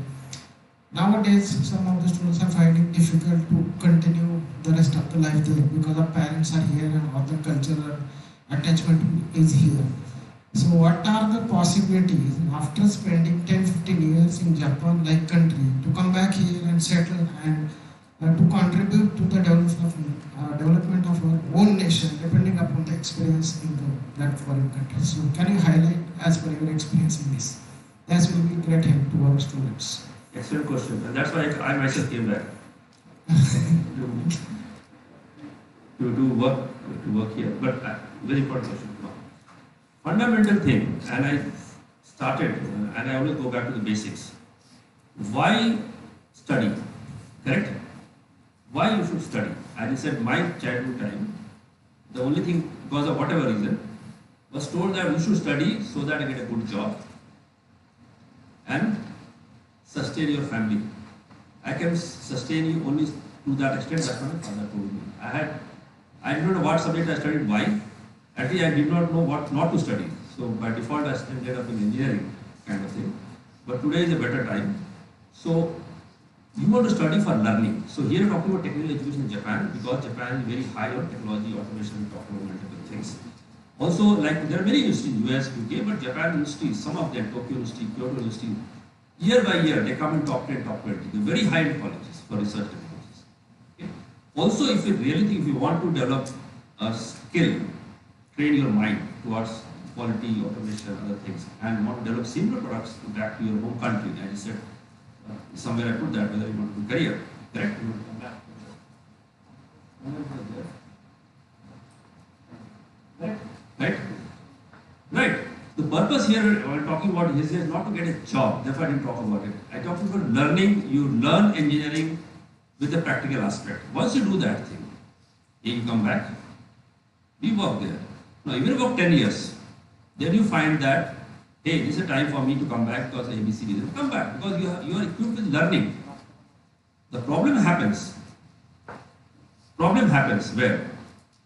nowadays some of the students are finding difficult to continue the rest of the life there because the parents are here and all the cultural attachment is here. So what are the possibilities after spending 10-15 years in Japan like country to come back here and settle and to contribute to the development of our own nation depending upon the experience in that foreign country? So can you highlight as per your experience in this? That will be great help to our students. Excellent question, and that's why I myself came back to work here. But very important question. Fundamental thing, and I started, and I always go back to the basics. Why study? Correct? Why you should study? As I said, my childhood time, the only thing, because of whatever reason, was told that you should study so that I get a good job and sustain your family. I can sustain you only to that extent. That's what my father told me. I did not know what subject I studied, why. Actually, I did not know what not to study. So by default, I ended up in engineering kind of thing. But today is a better time. So you want to study for learning. So here we're talking about technical education in Japan, because Japan is very high on technology, automation, talking about multiple things. Also, like there are many universities in US, UK, but Japan universities, some of them, Tokyo University, Kyoto University, year by year they come in top 10, top 20. They're very high-end colleges for research technologies. Okay. Also, if you really think, if you want to develop a skill, train your mind towards quality, automation, other things, and want to develop similar products back to your home country, as I said, somewhere I put that, whether you want to do career, correct? You want to come back to that. Right? Right. The purpose here, when talking about this, is not to get a job. Therefore, I didn't talk about it. I talked about learning. You learn engineering with the practical aspect. Once you do that thing, you come back, we work there. Now, even work 10 years, then you find that, hey, this is a time for me to come back because of ABC reason. Come back because you are equipped with learning. The problem happens. Problem happens where?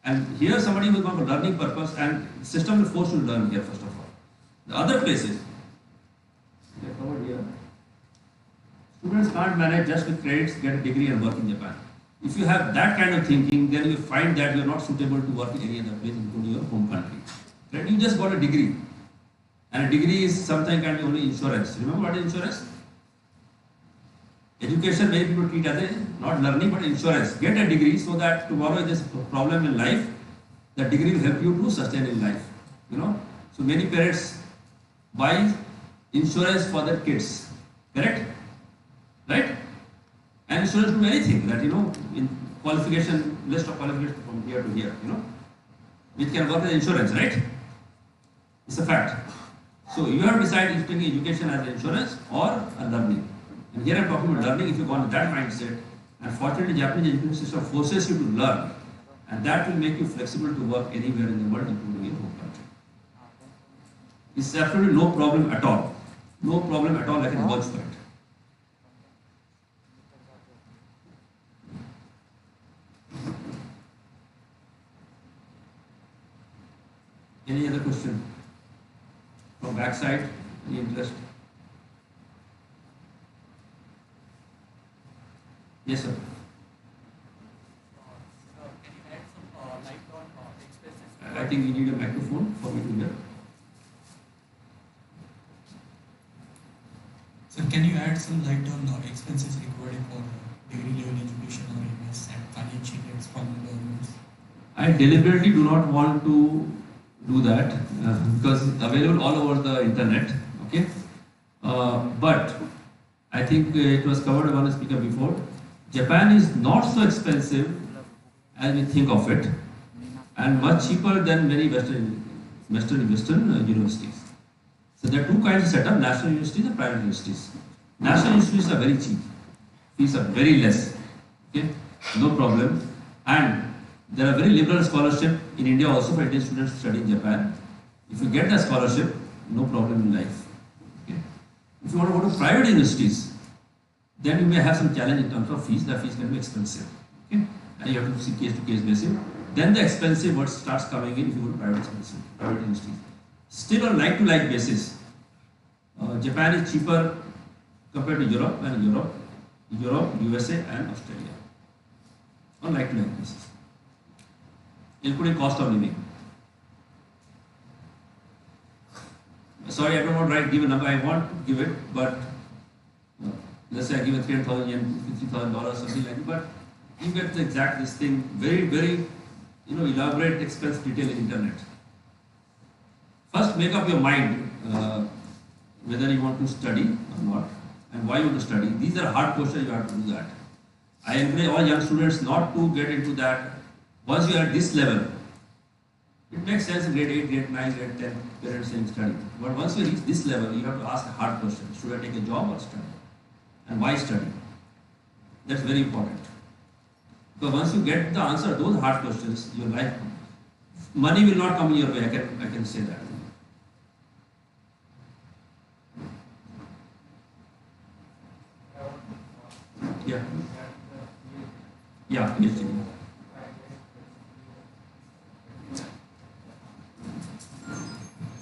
And here somebody will come for learning purpose, and system will force you to learn here first of all. The other places, they are covered here. Students can't manage just with credits, get a degree and work in Japan. If you have that kind of thinking, then you find that you are not suitable to work in any other place, including your home country. Right? You just got a degree. And a degree is something can be only insurance. Remember what is insurance? Education, many people treat as a not learning but insurance. Get a degree so that tomorrow if there's a problem in life, that degree will help you to sustain in life. So many parents buy insurance for their kids. Correct? Right? And insurance do anything that in qualification, list of qualifications from here to here, which can work as insurance, right? It's a fact. So you have to decide if taking education as an insurance or a learning. And here I'm talking about learning. If you go on that mindset, and fortunately Japanese education system forces you to learn, and that will make you flexible to work anywhere in the world, including in home country. It's absolutely no problem at all. No problem at all. I can vouch for it. Any other question? From backside, any interest? Yes, sir. Can you add some light on expenses? I think we need a microphone for me to hear. Sir, can you add some light on expenses required for degree level education or MS and financial aids from the governments? I deliberately do not want to do that because it's available all over the internet. Okay, but I think it was covered by one speaker before. Japan is not so expensive as we think of it, and much cheaper than many Western universities. So there are two kinds of setup: national universities and private universities. National universities are very cheap; fees are very less. Okay, no problem, and there are very liberal scholarship in India also for Indian students to study in Japan. If you get a scholarship, no problem in life. Okay. If you want to go to private universities, then you may have some challenge in terms of fees. The fees can be expensive. Okay. And you have to see case to case basis. Then the expensive word starts coming in if you go to private universities. Still on like to like basis, Japan is cheaper compared to Europe, USA and Australia. On like to like basis, including cost of living. Sorry, I don't want to give a number. I want to give it, but let's say I give a 300,000 yen, $50,000, something like that. But you get the exact this thing, very, very, elaborate expense detail in internet. First, make up your mind whether you want to study or not, and why you want to study. These are hard questions, you have to do that. I encourage all young students not to get into that. Once you are at this level, it makes sense in grade 8, grade 9, grade 10, parents saying study. But once you reach this level, you have to ask a hard question. Should I take a job or study? And why study? That's very important. Because once you get the answer to those hard questions, your life, money will not come your way, I can say that. Yeah. Yeah, PhD.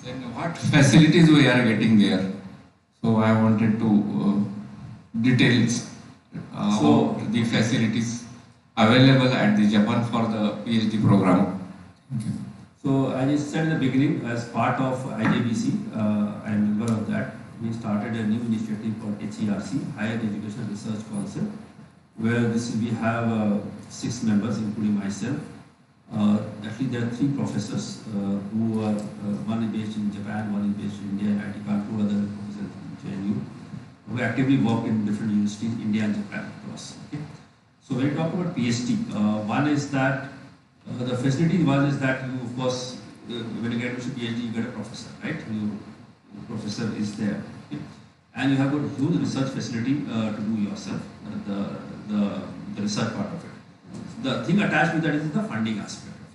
Then what facilities we are getting there? So I wanted to details about the facilities available at the Japan for the PhD program. Okay. So as I said in the beginning, as part of IJBC, I am a member of that. We started a new initiative called HERC, Higher Education Research Council, where we have 6 members, including myself. Actually, there are 3 professors who are, one is based in Japan, one is based in India, and IIT Kanpur, other professors in JNU, who actively work in different universities, India and Japan across. Okay? So when we talk about PhD, one is that the facility one is that you, of course, when you get to PhD, you get a professor, right? Your professor is there, okay? And you have a huge research facility to do yourself, the research part of it. The thing attached with that is the funding aspect of it,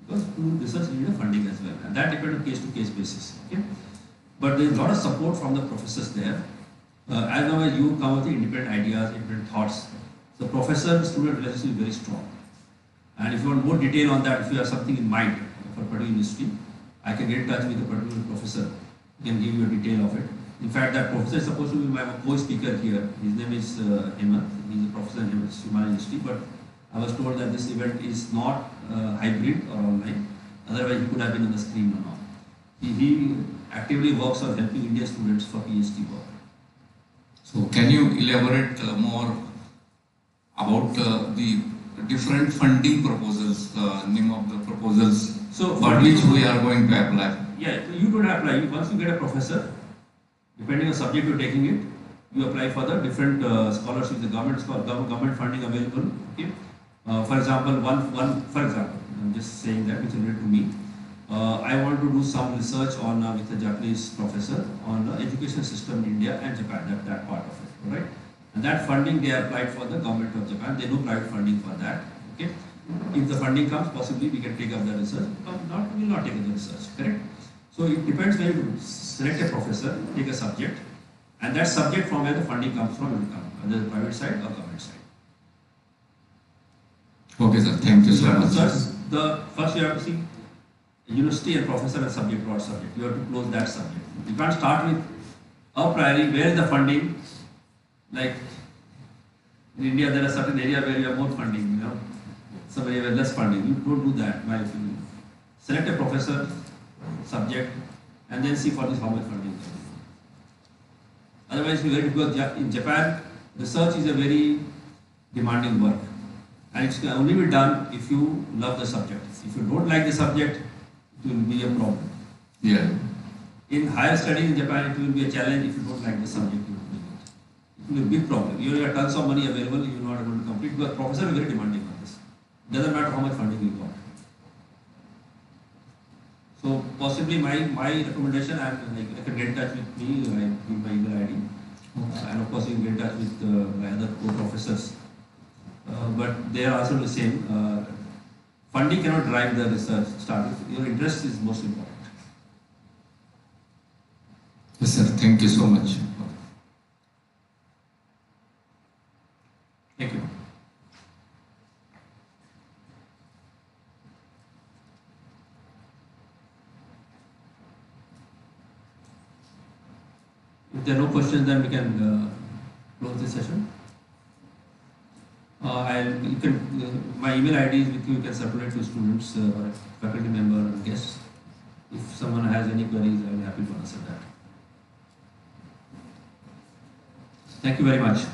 because to do research you need a funding as well, and that depends on case-to-case basis. Okay, but there is a lot of support from the professors there. As long as you come with the independent ideas, independent thoughts, the professor-student relationship is very strong. And if you want more detail on that, if you have something in mind for a particular university, I can get in touch with a particular professor. He can give you a detail of it. In fact, that professor is supposed to be my co-speaker here. His name is Hemant. He is a professor in Human University, but I was told that this event is not hybrid or online. Otherwise, he could have been on the screen or not. He actively works on helping Indian students for PhD work. So, can you elaborate more about the different funding proposals, name of the proposals, so for which we are going to apply? Yeah, so you don't apply. Once you get a professor, depending on the subject you're taking it, you apply for the different scholarships, the government funding available. Okay. For example, I'm just saying that which is related to me. I want to do some research on with a Japanese professor on the education system in India and Japan, that part of it, right? And that funding they applied for the government of Japan. They do private funding for that. Okay. If the funding comes, possibly we can take up the research. If not, we will not take up the research. Correct. So it depends where you select a professor, take a subject, and that subject from where the funding comes from will come, whether the private side or government side. Okay, sir. Thank you so much. First you have to see university and professor and subject, broad subject. You have to close that subject. You can't start with a priori, where is the funding? Like in India, there are certain areas where you have more funding, some area where less funding. You don't do that, my opinion. Select a professor, subject, and then see for this how much funding. Otherwise, it's very difficult. In Japan, research is a very demanding work, and it can only be done if you love the subject. If you don't like the subject, it will be a problem. Yeah. In higher studies in Japan, it will be a challenge if you don't like the subject. It will be a big problem. You have tons of money available, you are not able to complete, because professors are very demanding on this. It doesn't matter how much funding you got. So possibly my recommendation, I can get in touch with me, I give my email ID, and of course you can get in touch with my other co-professors. But they are also the same. Funding cannot drive the research start. Your interest is most important. Yes, sir. Thank you so much. Thank you. If there are no questions, then we can close this session. My email ID is with you. You can circulate to students or faculty member and guests. If someone has any queries, I will be happy to answer that. Thank you very much.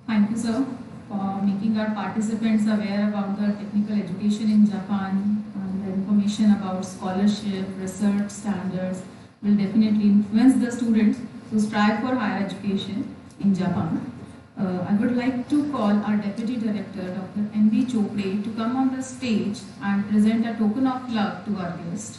Thank you, sir, for making our participants aware about the technical education in Japan, and the information about scholarship, research standards will definitely influence the students to strive for higher education in Japan. I would like to call our Deputy Director, Dr. N.B. Chopre, to come on the stage and present a token of love to our guest.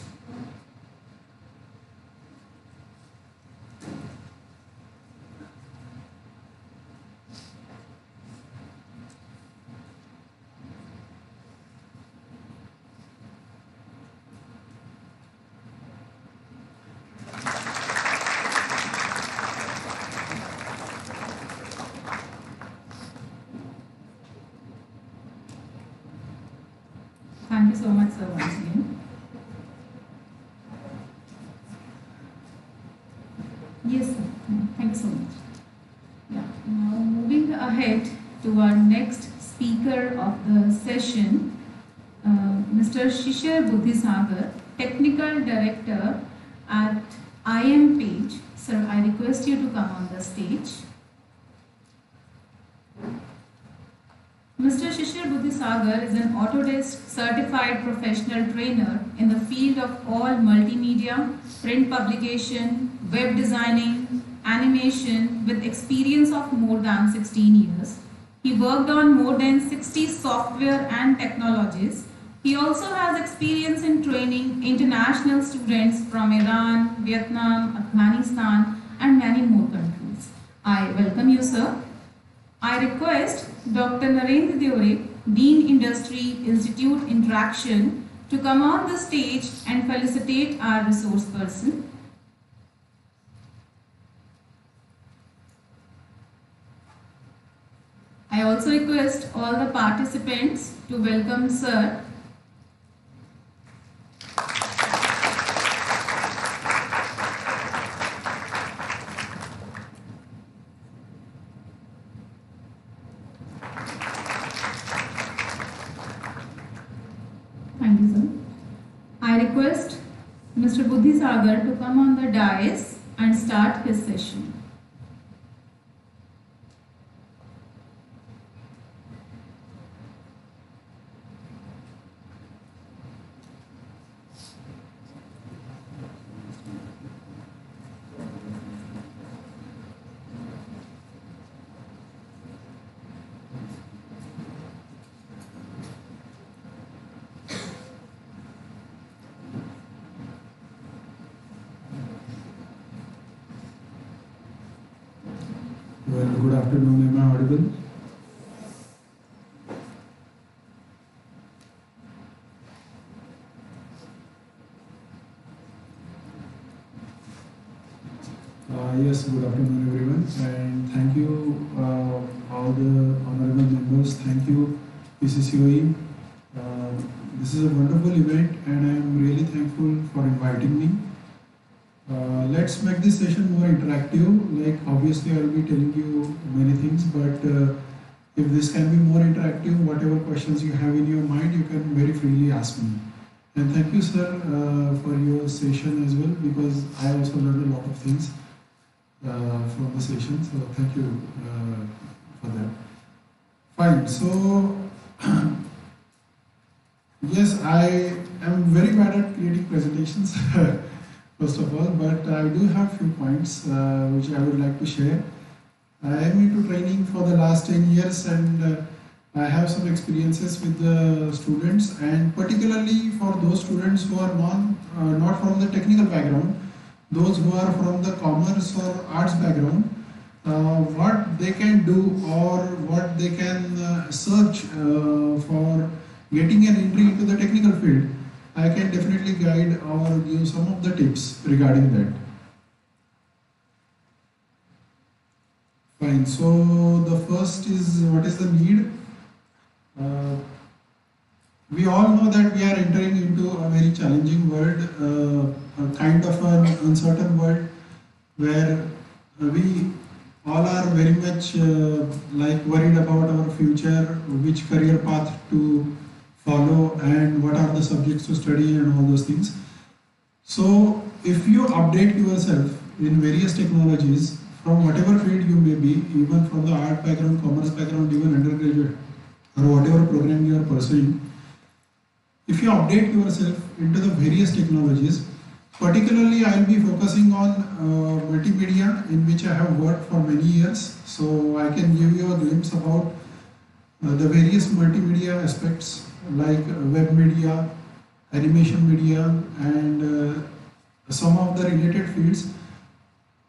Thank you so much, sir, once again. Yes, sir. Thank you so much. Yeah. Now, moving ahead to our next speaker of the session, Mr. Shishir Budhhisagar, Technical Director at ImPage. Sir, I request you to come on the stage. Mr. Shishir Budhhisagar is an Autodesk certified professional trainer in the field of all multimedia, print publication, web designing, animation with experience of more than 16 years. He worked on more than 60 software and technologies. He also has experience in training international students from Iran, Vietnam, Afghanistan and many more countries. I welcome you, sir. I request Dr. Narendra Deore, Dean Industry Institute Interaction, to come on the stage and felicitate our resource person. I also request all the participants to welcome Sir. Thank you, sir. I request Mr. Budhhisagar to come on the dais and start his session. Well, good afternoon. Am I audible? Yes, good afternoon everyone, and thank you all the honorable members. Thank you PCCOE. This is a wonderful event and I am really thankful for inviting me. Let's make this session more interactive. Like obviously I will be telling you many things, but if this can be more interactive, whatever questions you have in your mind, you can very freely ask me. And thank you, sir, for your session as well, because I also learned a lot of things from the session. So thank you for that. Fine. So yes, I am very bad at creating presentations. First of all, but I do have few points which I would like to share. I am into training for the last 10 years and I have some experiences with the students, and particularly for those students who are not from the technical background, those who are from the commerce or arts background, what they can do or what they can search for getting an entry into the technical field. I can definitely guide or give some of the tips regarding that. Fine, so the first is, what is the need? We all know that we are entering into a very challenging world, a kind of an uncertain world where we all are very much like worried about our future, which career path to follow and what are the subjects to study and all those things. So if you update yourself in various technologies from whatever field you may be, even from the art background, commerce background, even undergraduate or whatever program you are pursuing, if you update yourself into the various technologies, particularly I will be focusing on multimedia, in which I have worked for many years. So I can give you a glimpse about the various multimedia aspects like web media, animation media, and some of the related fields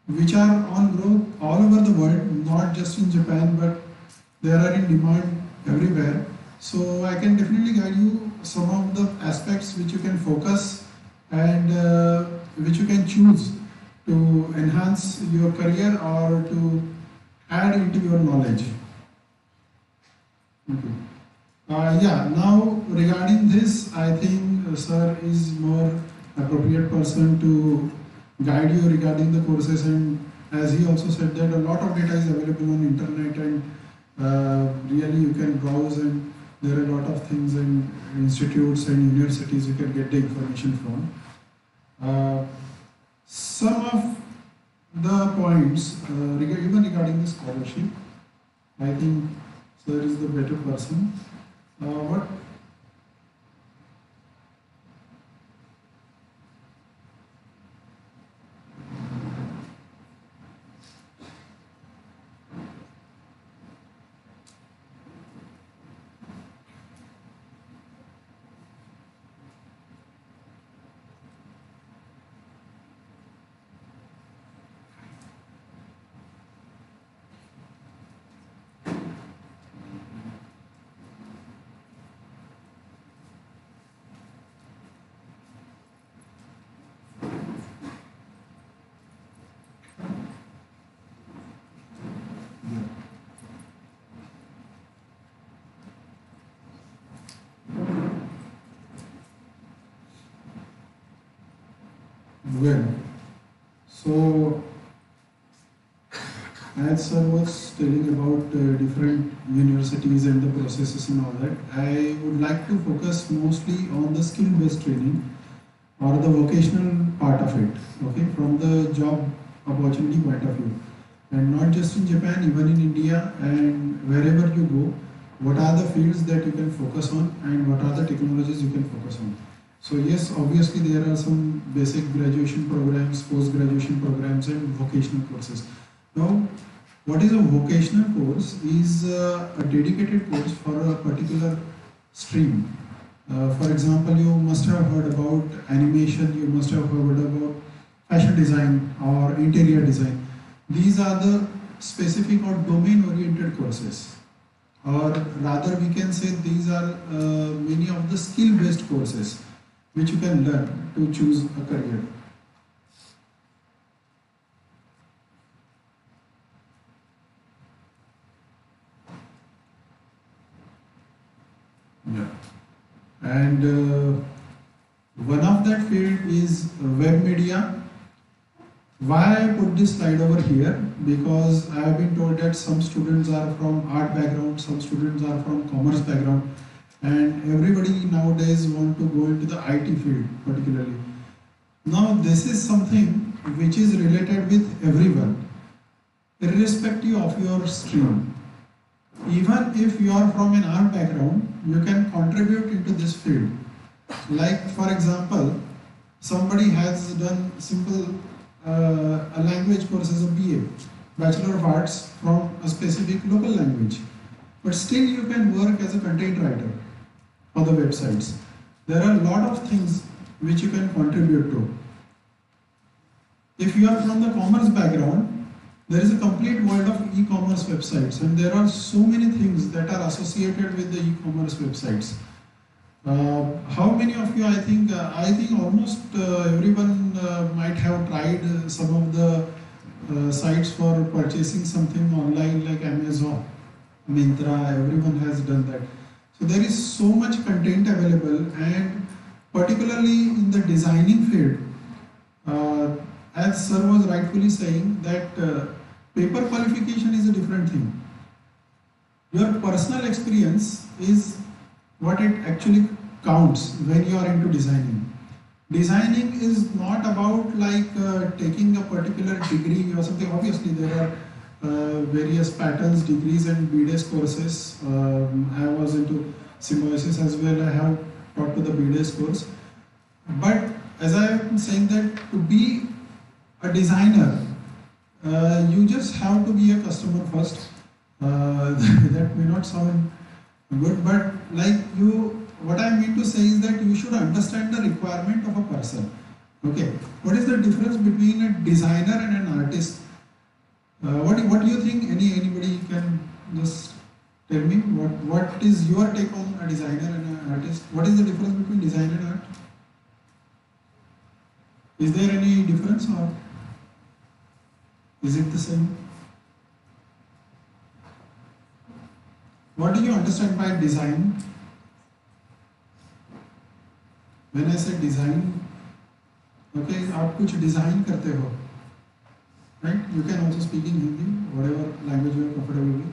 which are on growth all over the world, not just in Japan, but they are in demand everywhere. So I can definitely guide you some of the aspects which you can focus and which you can choose to enhance your career or to add into your knowledge. Okay. Yeah, now regarding this, I think sir is more appropriate person to guide you regarding the courses, and as he also said that a lot of data is available on internet, and really you can browse, and there are a lot of things and institutes and universities you can get the information from. Some of the points even regarding the scholarship, I think sir is the better person. What well, so as sir was telling about different universities and the processes and all that, I would like to focus mostly on the skill-based training or the vocational part of it, okay, from the job opportunity point of view. And not just in Japan, even in India and wherever you go, what are the fields that you can focus on and what are the technologies you can focus on. So yes, obviously there are some basic graduation programs, post-graduation programs and vocational courses. Now, what is a vocational course is a dedicated course for a particular stream. For example, you must have heard about animation, you must have heard about fashion design or interior design. These are the specific or domain-oriented courses. Or rather we can say these are many of the skill-based courses which you can learn to choose a career. Yeah. And one of that field is web media. Why I put this slide over here? Because I have been told that some students are from art background, some students are from commerce background, and everybody nowadays want to go into the IT field particularly. Now this is something which is related with everyone, irrespective of your stream. Even if you are from an art background, you can contribute into this field. Like for example, somebody has done simple a language course as a BA, Bachelor of Arts from a specific local language, but still you can work as a content writer for the websites. There are a lot of things which you can contribute to. If you are from the commerce background, there is a complete world of e-commerce websites, and there are so many things that are associated with the e-commerce websites. How many of you, I think almost everyone might have tried some of the sites for purchasing something online like Amazon, Myntra, everyone has done that. So there is so much content available, and particularly in the designing field, as sir was rightfully saying that paper qualification is a different thing. Your personal experience is what it actually counts when you are into designing. Designing is not about like taking a particular degree or something. Obviously there are various patterns, degrees and BDS courses. I was into symbiosis as well. I have taught to the BDS course. But as I am saying that to be a designer, you just have to be a customer first. That may not sound good, but like what I mean to say is that you should understand the requirement of a person. Okay, what is the difference between a designer and an artist? What do you think? Anybody can just tell me what is your take on a designer and an artist? What is the difference between design and art? Is there any difference or is it the same? What do you understand by design? When I say design, okay, आप कुछ design करते हो, right? You can also speak in Hindi, whatever language you are comfortable with.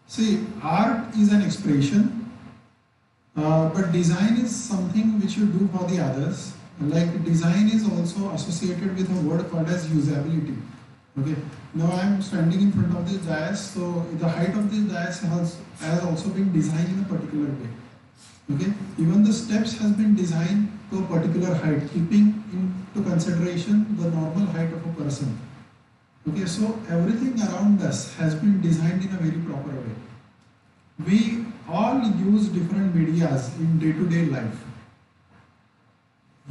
See, art is an expression, but design is something which you do for the others. Like design is also associated with a word called as usability. Okay. Now I am standing in front of this dais, so the height of this dais has also been designed in a particular way. Okay. Even the steps has been designed to a particular height, keeping into consideration the normal height of a person. Okay. So everything around us has been designed in a very proper way. We all use different medias in day-to-day life.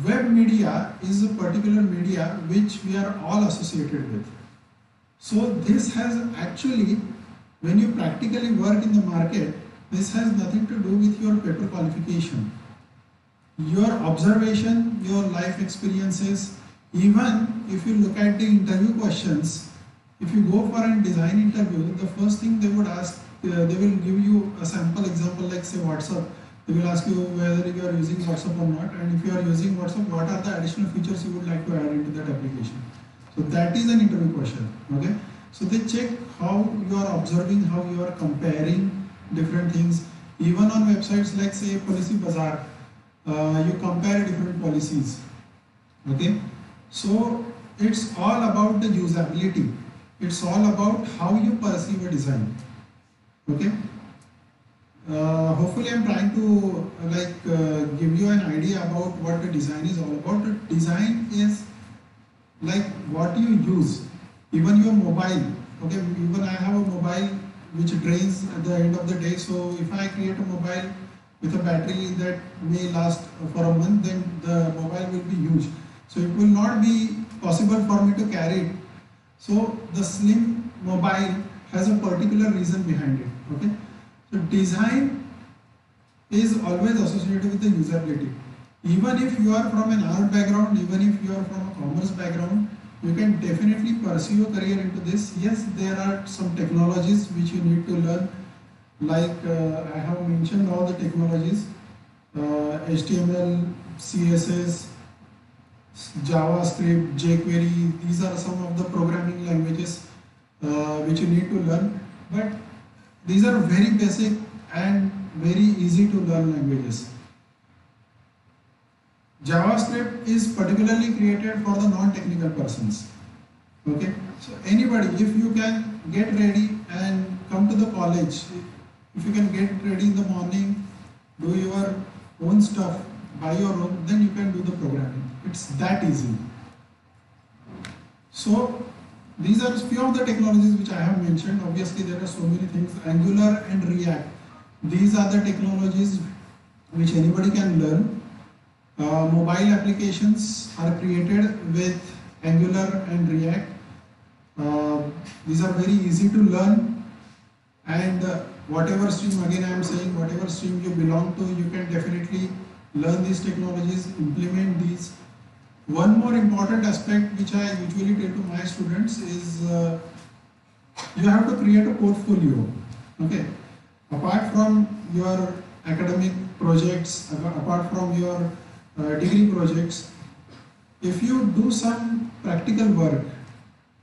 Web media is a particular media which we are all associated with. So this has actually, when you practically work in the market, this has nothing to do with your paper qualification. Your observation, your life experiences, even if you look at the interview questions, if you go for a design interview, the first thing they would ask, they will give you a sample example like say WhatsApp. They will ask you whether you are using WhatsApp or not, and if you are using WhatsApp, what are the additional features you would like to add into that application. So that is an interview question. Okay. So they check how you are observing, how you are comparing different things. Even on websites like say Policy Bazaar, you compare different policies. Okay. So it's all about the usability. It's all about how you perceive a design. Okay. Hopefully I'm trying to give you an idea about what the design is all about. The design is like what you use. Even your mobile, okay, even I have a mobile which drains at the end of the day. So if I create a mobile with a battery that may last for a month, then the mobile will be huge. So it will not be possible for me to carry it. So the slim mobile has a particular reason behind it. Okay. So design is always associated with the usability. Even if you are from an art background, even if you are from a commerce background, you can definitely pursue a career into this. Yes, there are some technologies which you need to learn. Like I have mentioned all the technologies, HTML, CSS, JavaScript, jQuery. These are some of the programming languages which you need to learn. But these are very basic and very easy to learn languages. JavaScript is particularly created for the non-technical persons. Okay, so anybody, if you can get ready and come to the college, if you can get ready in the morning, do your own stuff by your own, then you can do the programming. It's that easy. So these are few of the technologies which I have mentioned. Obviously there are so many things. Angular and React. These are the technologies which anybody can learn. Mobile applications are created with Angular and React. These are very easy to learn, and whatever stream, again I am saying, whatever stream you belong to, you can definitely learn these technologies, implement these. One more important aspect which I usually tell to my students is you have to create a portfolio. Okay, apart from your academic projects, apart from your degree projects, if you do some practical work,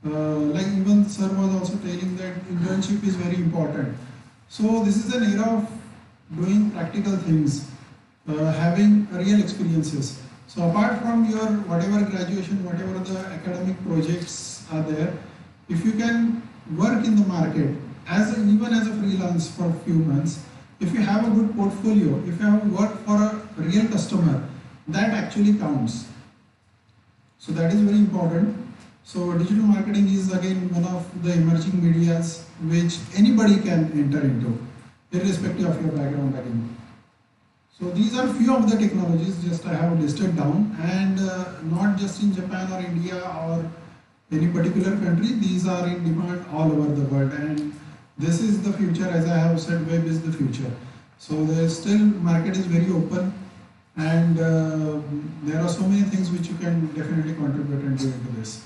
like even sir was also telling that internship is very important. So this is an era of doing practical things, having real experiences. So apart from your whatever graduation, whatever the academic projects are there, if you can work in the market even as a freelance for a few months, if you have a good portfolio, if you have worked for a real customer, that actually counts. So that is very important. So digital marketing is again one of the emerging medias which anybody can enter into, irrespective of your background again. So these are few of the technologies just I have listed down, and not just in Japan or India or any particular country, these are in demand all over the world, and this is the future. As I have said, web is the future. So the still market is very open, and there are so many things which you can definitely contribute and do into this.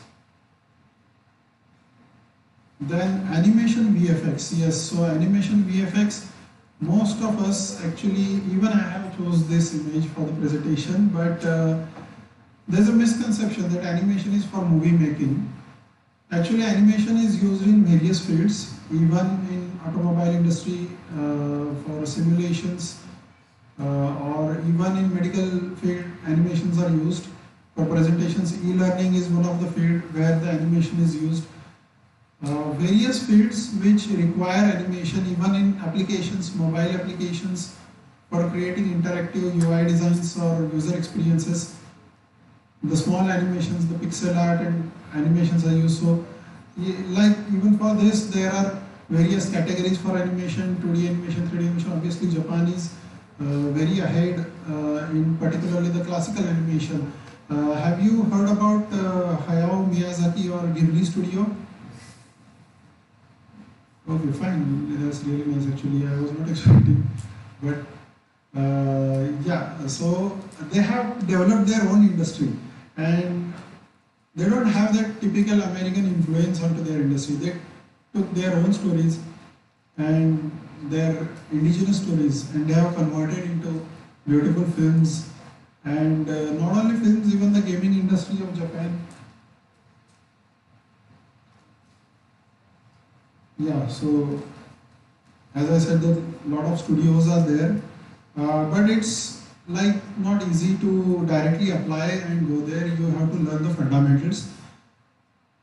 Then animation VFX, yes, so animation VFX, most of us actually, even I have chose this image for the presentation, but there's a misconception that animation is for movie making. Actually, animation is used in various fields, even in automobile industry for simulations, or even in medical field, animations are used for presentations. E-learning is one of the field where the animation is used. Various fields which require animation, even in applications, mobile applications, for creating interactive UI designs or user experiences. The small animations, the pixel art and animations are used. So, like even for this, there are various categories for animation, 2D animation, 3D animation. Obviously, Japan is very ahead in particularly the classical animation. Have you heard about Hayao Miyazaki or Ghibli Studio? Okay, fine. That's really nice. Actually, I was not expecting, but yeah. So they have developed their own industry, and they don't have that typical American influence onto their industry. They took their own stories and their indigenous stories, and they have converted into beautiful films. And not only films, even the gaming industry of Japan. Yeah, so as I said, that a lot of studios are there, but it's like not easy to directly apply and go there. You have to learn the fundamentals.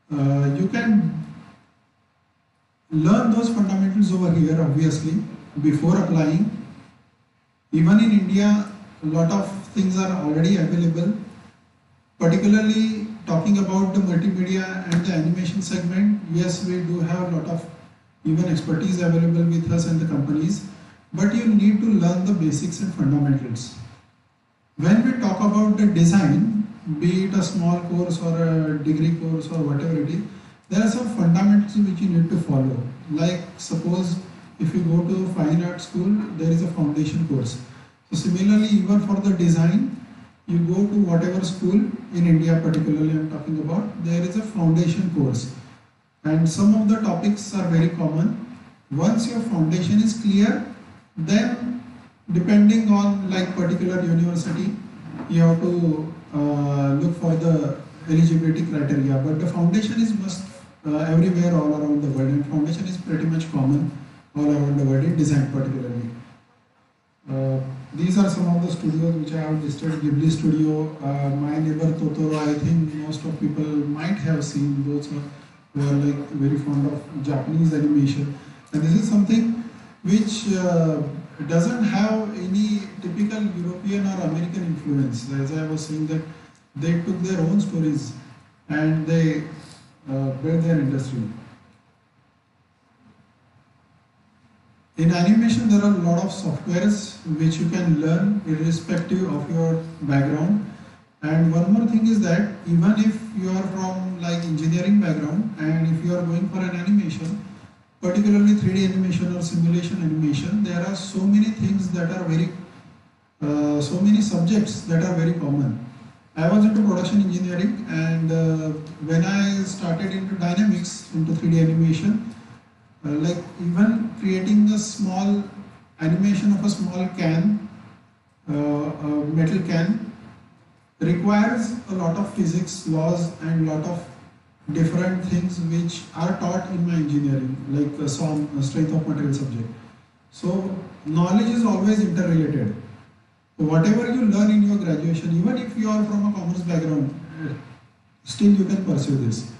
You can learn those fundamentals over here, obviously, before applying. Even in India, a lot of things are already available, particularly talking about the multimedia and the animation segment. Yes, we do have a lot of even expertise available with us and the companies, but you need to learn the basics and fundamentals. When we talk about the design, be it a small course or a degree course or whatever it is, there are some fundamentals which you need to follow. Like suppose if you go to fine art school, there is a foundation course. So similarly, even for the design, you go to whatever school, in India particularly I'm talking about, there is a foundation course. And some of the topics are very common. Once your foundation is clear, then depending on like particular university, you have to look for the eligibility criteria. But the foundation is must everywhere all around the world, and foundation is pretty much common all around the world in design particularly. These are some of the studios which I have listed. Ghibli Studio, My Neighbor Totoro, I think most of people might have seen. Those who are like very fond of Japanese animation. And this is something which doesn't have any typical European or American influence. As I was saying, that they took their own stories and they built their industry. In animation, there are a lot of softwares which you can learn irrespective of your background. And one more thing is that even if you are from like engineering background and if you are going for an animation, particularly 3D animation or simulation animation, there are so many things that are very, so many subjects that are very common. I was into production engineering, and when I started into dynamics, into 3D animation, like even creating a small animation of a small can, a metal can, requires a lot of physics laws and lot of different things which are taught in my engineering, like some strength of material subject. So knowledge is always interrelated. Whatever you learn in your graduation, even if you are from a commerce background, still you can pursue this.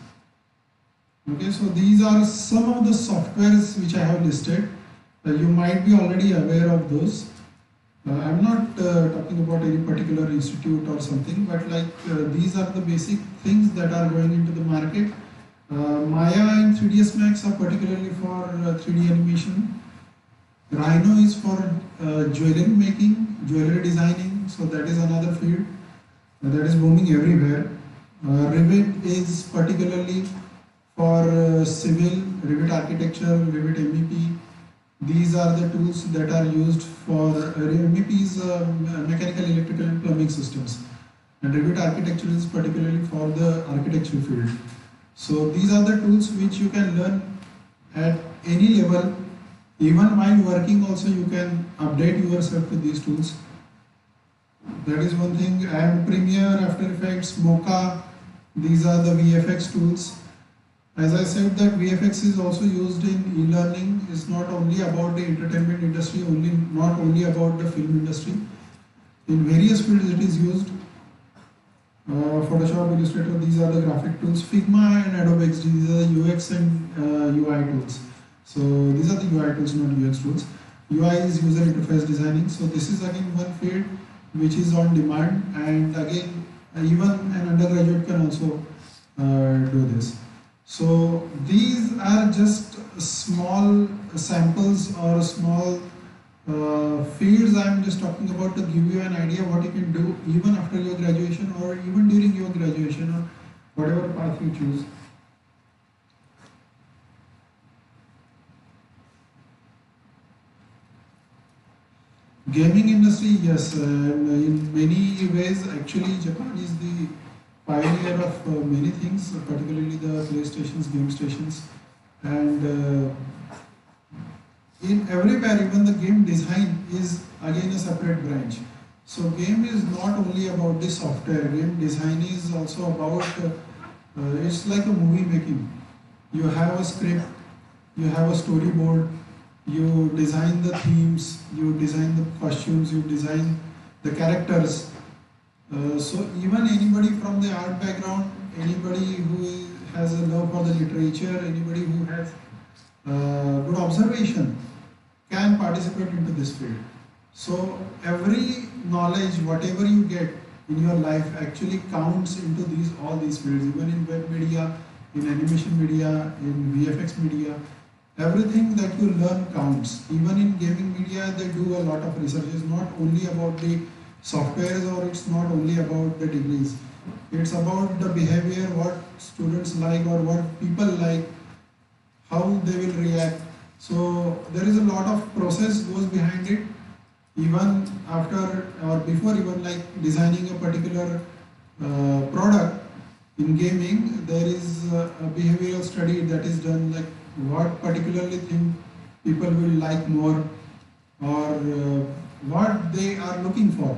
Okay, so these are some of the softwares which I have listed. You might be already aware of those. I'm not talking about any particular institute or something, but like these are the basic things that are going into the market. Maya and 3ds Max are particularly for 3D animation. Rhino is for jewelry making, jewelry designing, so that is another field that is booming everywhere. Revit is particularly for civil, Revit architecture, Revit MEP. These are the tools that are used for MEP is mechanical, electrical and plumbing systems. And Revit architecture is particularly for the architecture field. So these are the tools which you can learn at any level. Even while working also you can update yourself to these tools. That is one thing. And Premiere, After Effects, Mocha, these are the VFX tools. As I said that VFX is also used in e-learning. It's not only about the entertainment industry, not only about the film industry. In various fields it is used. Photoshop, Illustrator, these are the graphic tools. Figma and Adobe XD, these are the UX and UI tools. So these are the UI tools, not UX tools. UI is user interface designing. So this is again one field which is on demand, and again even an undergraduate can also do this. So these are just small samples or small fields I am just talking about to give you an idea what you can do even after your graduation or even during your graduation or whatever path you choose. Gaming industry, yes, in many ways actually Japan is the pioneer of many things, particularly the PlayStations, game stations, and in everywhere even the game design is again a separate branch. So game is not only about the software, game design is also about, it's like a movie making. You have a script, you have a storyboard, you design the themes, you design the costumes, you design the characters. So even anybody from the art background, anybody who has a love for the literature, anybody who has good observation can participate into this field. So every knowledge, whatever you get in your life actually counts into all these fields, even in web media, in animation media, in VFX media. Everything that you learn counts. Even in gaming media, they do a lot of research. It's not only about the softwares or it's not only about the degrees. It's about the behavior, what students like or what people like, how they will react. So there is a lot of process goes behind it. Even after or before even like designing a particular product in gaming, there is a behavioral study that is done, like what particularly thing people will like more or what they are looking for.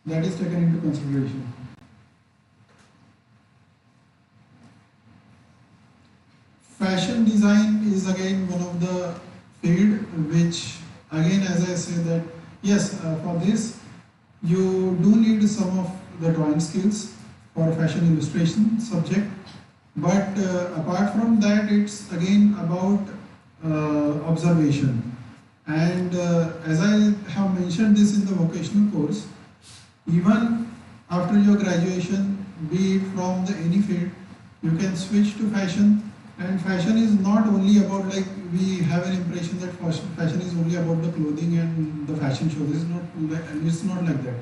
That is taken into consideration. Fashion design is again one of the field which again, as I say that yes, for this you do need some of the drawing skills for fashion illustration subject, but apart from that it's again about observation. And as I have mentioned this in the vocational course, even after your graduation, be it from the any field, you can switch to fashion. And fashion is not only about, like we have an impression that fashion is only about the clothing and the fashion show. This is not, and it's not like that.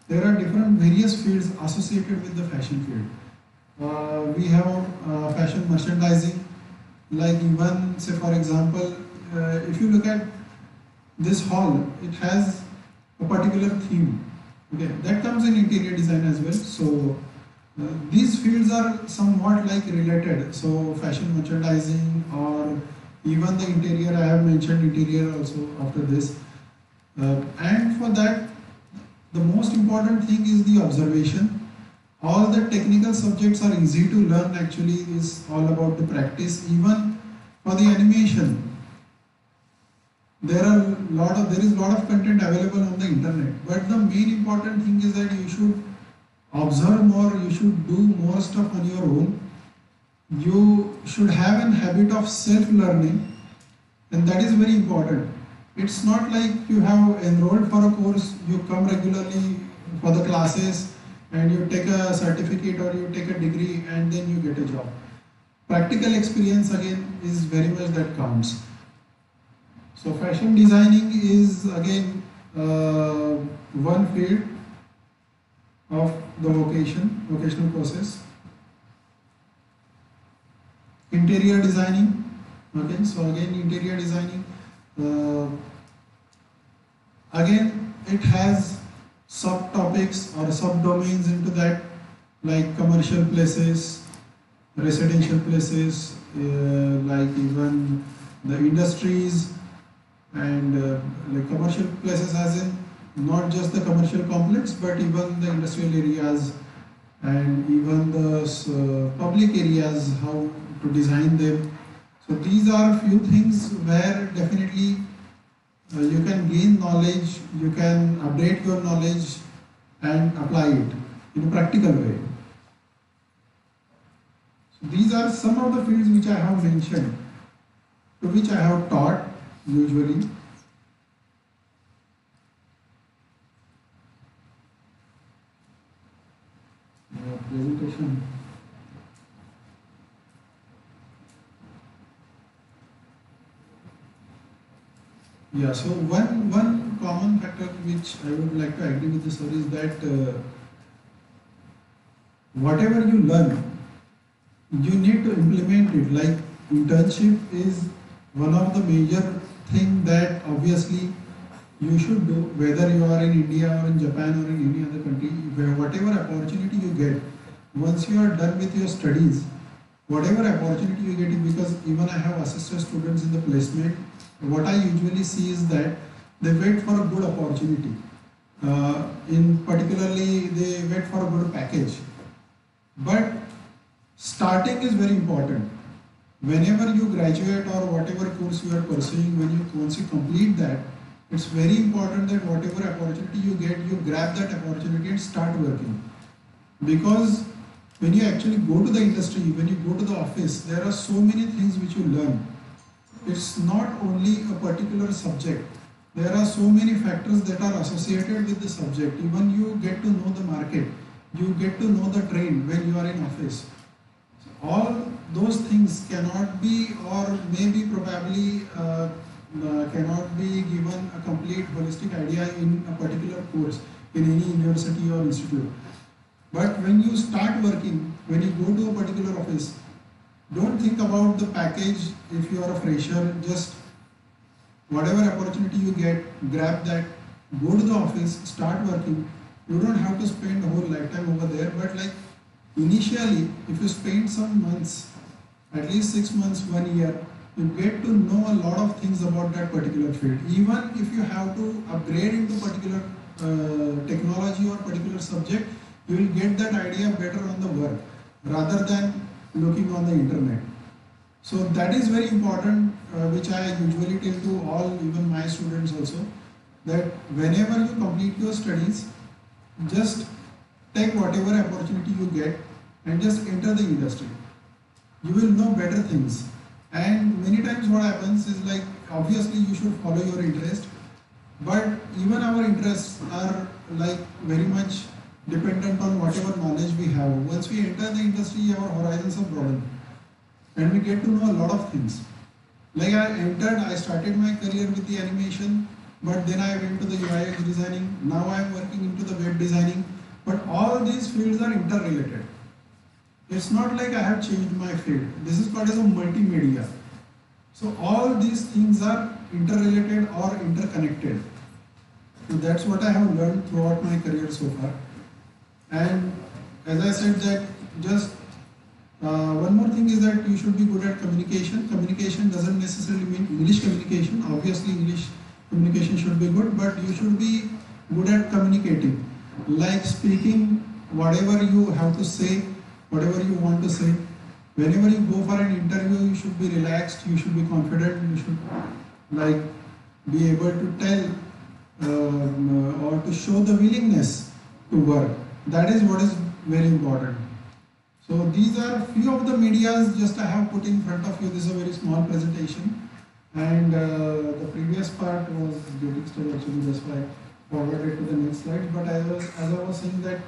There are different various fields associated with the fashion field. We have fashion merchandising, like even say for example, if you look at this hall, it has a particular theme. Okay, that comes in interior design as well. So these fields are somewhat like related. So fashion merchandising or even the interior, I have mentioned interior also after this. And for that, the most important thing is the observation. All the technical subjects are easy to learn actually, is all about the practice. Even for the animation, there is a lot of content available on the internet, but the main important thing is that you should observe more, you should do more stuff on your own. You should have a habit of self-learning, and that is very important. It's not like you have enrolled for a course, you come regularly for the classes and you take a certificate or you take a degree and then you get a job. Practical experience again is very much that counts. So fashion designing is again one field of the vocational process. Interior designing, okay, so again interior designing, again it has subtopics or subdomains into that, like commercial places, residential places, like even the industries, and like commercial places as in not just the commercial complex but even the industrial areas and even the public areas, how to design them. So these are few things where definitely you can gain knowledge, you can update your knowledge and apply it in a practical way. So these are some of the fields which I have mentioned, to which I have taught usually. Presentation. Yeah, so one common factor which I would like to agree with the sir is that whatever you learn, you need to implement it. Like internship is one of the major thing that obviously you should do, whether you are in India or in Japan or in any other country, whatever opportunity you get, once you are done with your studies, whatever opportunity you get, because even I have assisted students in the placement, what I usually see is that they wait for a good opportunity. In particularly, they wait for a good package. But starting is very important. Whenever you graduate or whatever course you are pursuing, once you complete that, it's very important that whatever opportunity you get, you grab that opportunity and start working. Because when you actually go to the industry, when you go to the office, there are so many things which you learn. It's not only a particular subject. There are so many factors that are associated with the subject. Even you get to know the market. You get to know the trend when you are in office. So all those things cannot be, or maybe probably cannot be given a complete holistic idea in a particular course in any university or institute. But when you start working, when you go to a particular office, don't think about the package if you are a fresher. Just whatever opportunity you get, grab that, go to the office, start working. You don't have to spend a whole lifetime over there, but like initially, if you spend some months, at least 6 months, 1 year, you get to know a lot of things about that particular field. Even if you have to upgrade into particular technology or particular subject, you will get that idea better on the work rather than looking on the internet. So that is very important, which I usually tell to all, even my students also, that whenever you complete your studies, just take whatever opportunity you get and just enter the industry. You will know better things. And many times what happens is, like, obviously you should follow your interest, but even our interests are like very much dependent on whatever knowledge we have. Once we enter the industry, our horizons are broadened and we get to know a lot of things. Like I started my career with the animation, but then I went to the UI designing. Now I am working into the web designing, but all these fields are interrelated. It's not like I have changed my field. This is called as a multimedia. So all these things are interrelated or interconnected. So that's what I have learned throughout my career so far. And as I said that, just one more thing is that you should be good at communication. Communication doesn't necessarily mean English communication. Obviously English communication should be good, but you should be good at communicating. Like speaking whatever you have to say, whatever you want to say. Whenever you go for an interview, you should be relaxed, you should be confident, you should like be able to tell or to show the willingness to work. That is what is very important. So these are few of the medias just I have put in front of you. This is a very small presentation. And the previous part was getting started actually, that's why I forwarded to the next slide. But as I was saying that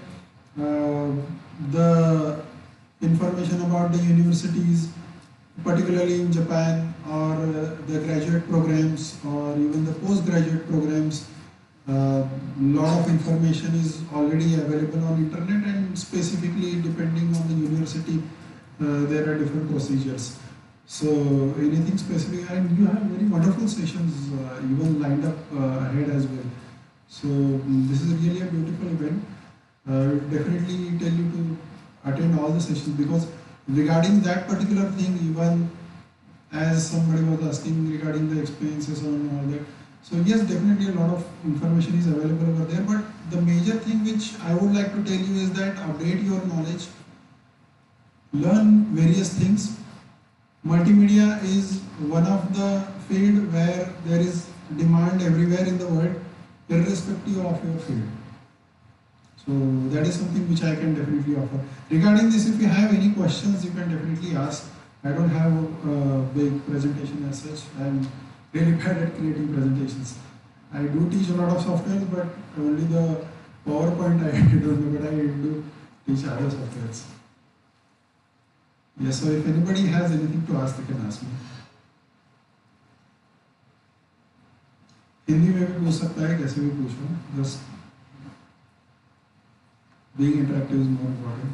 the information about the universities, particularly in Japan, or the graduate programs, or even the postgraduate programs, lot of information is already available on internet, and specifically depending on the university, there are different procedures. So anything specific, and you have very wonderful sessions even lined up ahead as well. So this is really a beautiful event. Definitely tell you to attend all the sessions, because regarding that particular thing, even as somebody was asking regarding the expenses and all that. So yes, definitely a lot of information is available over there, but the major thing which I would like to tell you is that update your knowledge, learn various things. Multimedia is one of the field where there is demand everywhere in the world, irrespective of your field. So that is something which I can definitely offer. Regarding this, if you have any questions, you can definitely ask. I don't have a big presentation as such. I'm really bad at creating presentations. I do teach a lot of software, but only the PowerPoint I don't know, but I do teach other softwares. Yes, so if anybody has anything to ask, they can ask me. Hindi में भी पूछ सकता है, कैसे भी पूछो. Just being interactive is more important.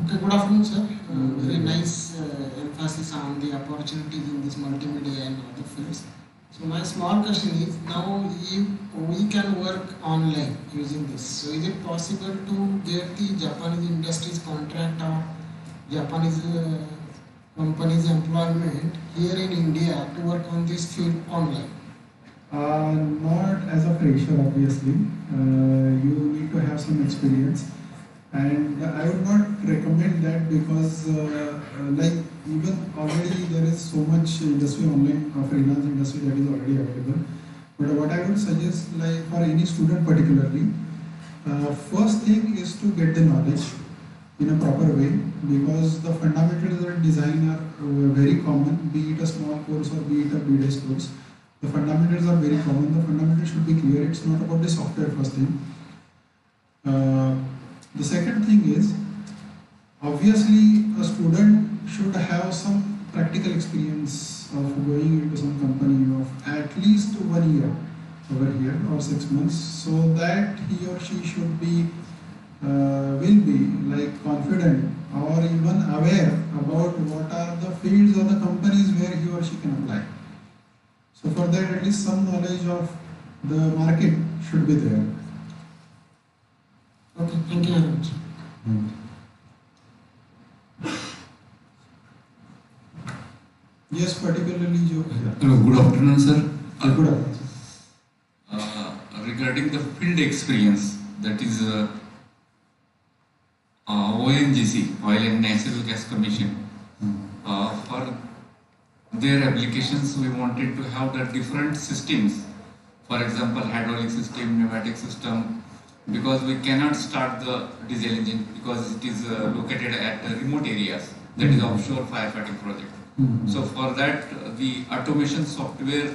Okay, good afternoon, sir. Very nice emphasis on the opportunities in this multimedia and other fields. So my small question is, now if we can work online using this, so is it possible to get the Japanese industry's contract or Japanese companies' employment here in India to work on this field online? Not as a fresher, obviously. You need to have some experience. And I would not recommend that, because like even already there is so much industry online, freelance industry that is already available. But what I would suggest, like for any student particularly, first thing is to get the knowledge in a proper way, because the fundamentals of design are very common, be it a small course or be it a B-Days course. The fundamentals are very common, the fundamentals should be clear. It's not about the software first thing. The second thing is, obviously a student should have some practical experience of going into some company of at least 1 year over here or 6 months, so that he or she should be, will be like confident or even aware about what are the fields or the companies where he or she can apply. So for that, at least some knowledge of the market should be there. Okay, thank you very much. Yes, particularly Joe. Hello, good afternoon, sir. Good afternoon. Regarding the field experience, that is ONGC, Oil and Natural Gas Commission. For their applications, we wanted to have the different systems. For example, hydraulic system, pneumatic system, because we cannot start the diesel engine because it is located at remote areas, that is offshore firefighting project. So for that, the automation software,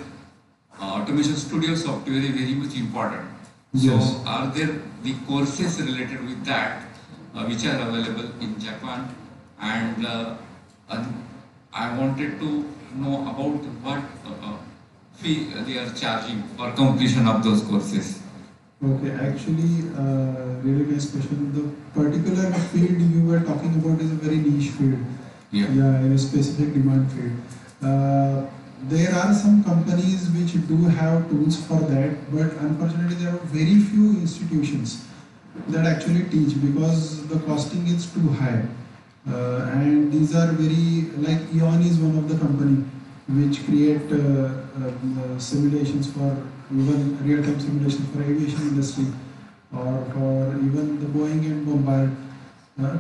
automation studio software is very much important. Yes. So are there the courses related with that which are available in Japan? And I wanted to know about what fee they are charging for completion of those courses. Okay, actually, really nice question. The particular field you were talking about is a very niche field. Yeah, in a specific demand field. There are some companies which do have tools for that, but unfortunately there are very few institutions that actually teach, because the costing is too high. And these are very, like Eon is one of the company which create simulations for, even real-time simulations for aviation industry, or for even the Boeing and Bombard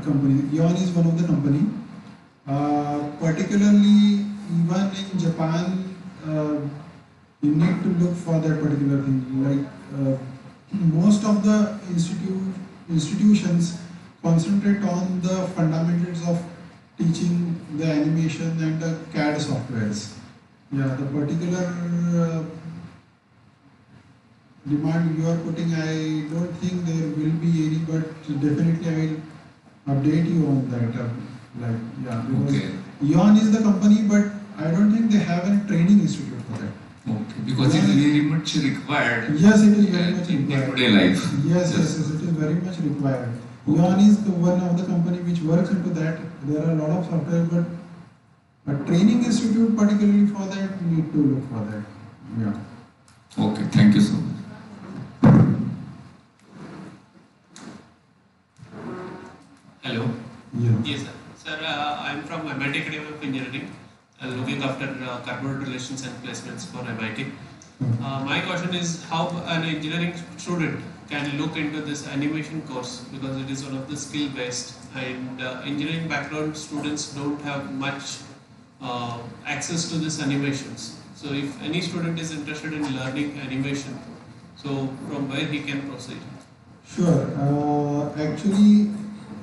company. Eon is one of the company. Particularly even in Japan, you need to look for that particular thing. Like most of the institutions concentrate on the fundamentals of teaching the animation and the CAD softwares. Yeah, the particular demand you are putting, I don't think there will be any, but definitely I will update you on that. Because Okay. Eon is the company, but I don't think they have any training institute for that. Okay. Because it is very much required. Yes, it is very much in required. day-to-day life. Yes, it is very much required. Eon is one of the company which works into that. There are a lot of software, but a training institute particularly for that, we need to look for that. Yeah. Okay, thank you so much. Hello. Yeah. Yes, sir. Sir, I am from MIT Academy of Engineering, looking after corporate relations and placements for MIT. My question is how an engineering student can look into this animation course, because it is one of the skill based, and engineering background students don't have much access to this animations. So if any student is interested in learning animation, so from where he can proceed? Sure. Actually,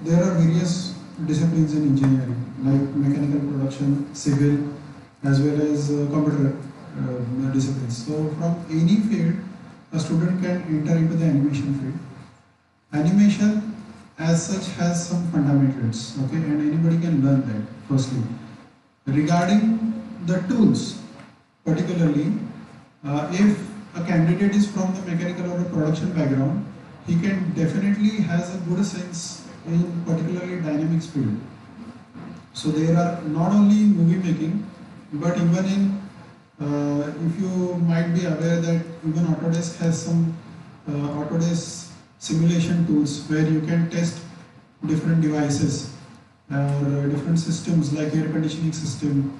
there are various disciplines in engineering, like mechanical production, civil, as well as computer disciplines. So from any field, a student can enter into the animation field. Animation as such has some fundamentals, okay, and anybody can learn that firstly. Regarding the tools, particularly, if a candidate is from the mechanical or a production background, he can definitely has a good sense in particularly dynamics field. So there are not only in movie making, but even in, if you might be aware that even Autodesk has some Autodesk simulation tools where you can test different devices or different systems like air conditioning system.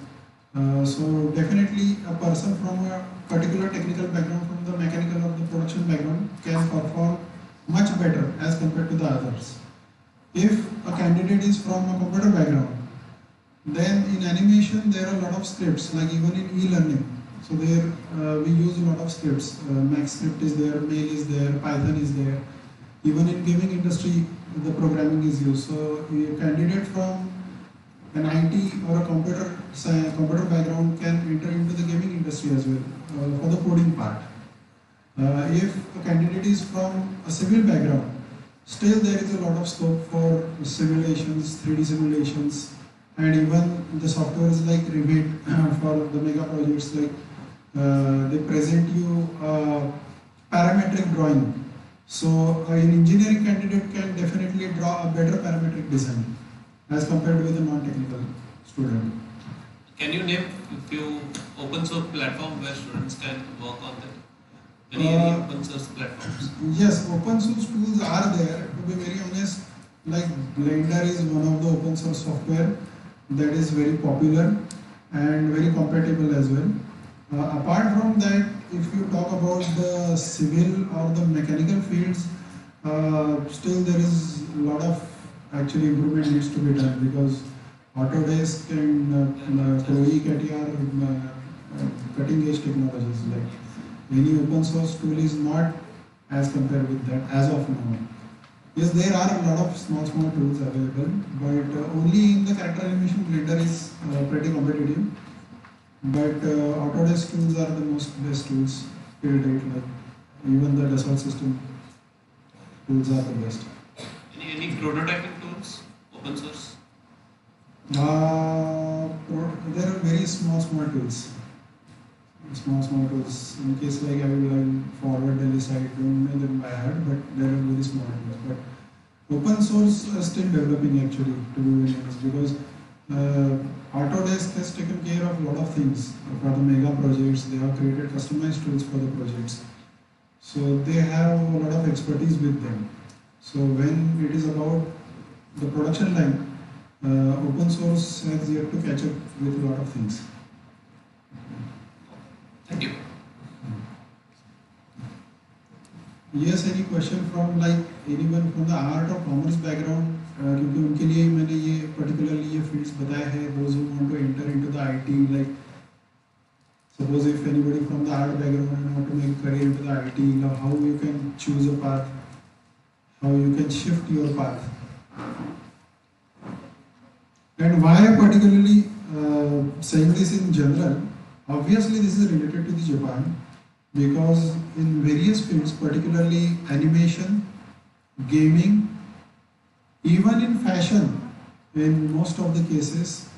So definitely a person from a particular technical background, from the mechanical or the production background, can perform much better as compared to the others. If a candidate is from a computer background, then in animation there are a lot of scripts, like even in e-learning. So there we use a lot of scripts. MaxScript is there, Mail is there, Python is there. Even in gaming industry, the programming is used. So a candidate from an IT or a computer background can enter into the gaming industry as well for the coding part. If a candidate is from a civil background, still there is a lot of scope for simulations, 3D simulations, and even the softwares like Revit for the mega projects, like they present you parametric drawing. So an engineering candidate can definitely draw a better parametric design as compared with a non-technical student. Can you name a few open source platforms where students can work on that? Any open source platforms? Yes, open source tools are there. To be very honest, like Blender is one of the open source software that is very popular and very compatible as well. Apart from that, if you talk about the civil or the mechanical fields, still there is a lot of actually improvement needs to be done, because Autodesk and COE-IJBC are cutting edge technologies. Like any open source tool is not as compared with that as of now. Yes, there are a lot of small tools available, but only in the character animation Blender is pretty competitive. But Autodesk tools are the most best tools till date. Like even the Dassault system tools are the best. Any prototyping tools, open source? There are very small tools. Small tools. In case like I will forward the list, I don't know them by heart, but there are very small tools. But open source are still developing actually, to be very honest, because Autodesk has taken care of a lot of things for the mega projects. They have created customized tools for the projects. So they have a lot of expertise with them. So when it is about the production line, open source has yet to catch up with a lot of things. Thank you. Yes, any question from like anyone from the art or commerce background? क्योंकि उनके लिए मैंने ये particularly ये field fields बताए हैं, those who want to enter into the IT, like suppose if anybody from the art background and want to make a career into the IT, how you can choose a path, how you can shift your path. And why I particularly saying this in general, obviously this is related to the Japan, because in various fields, particularly animation, gaming, even in fashion, in most of the cases,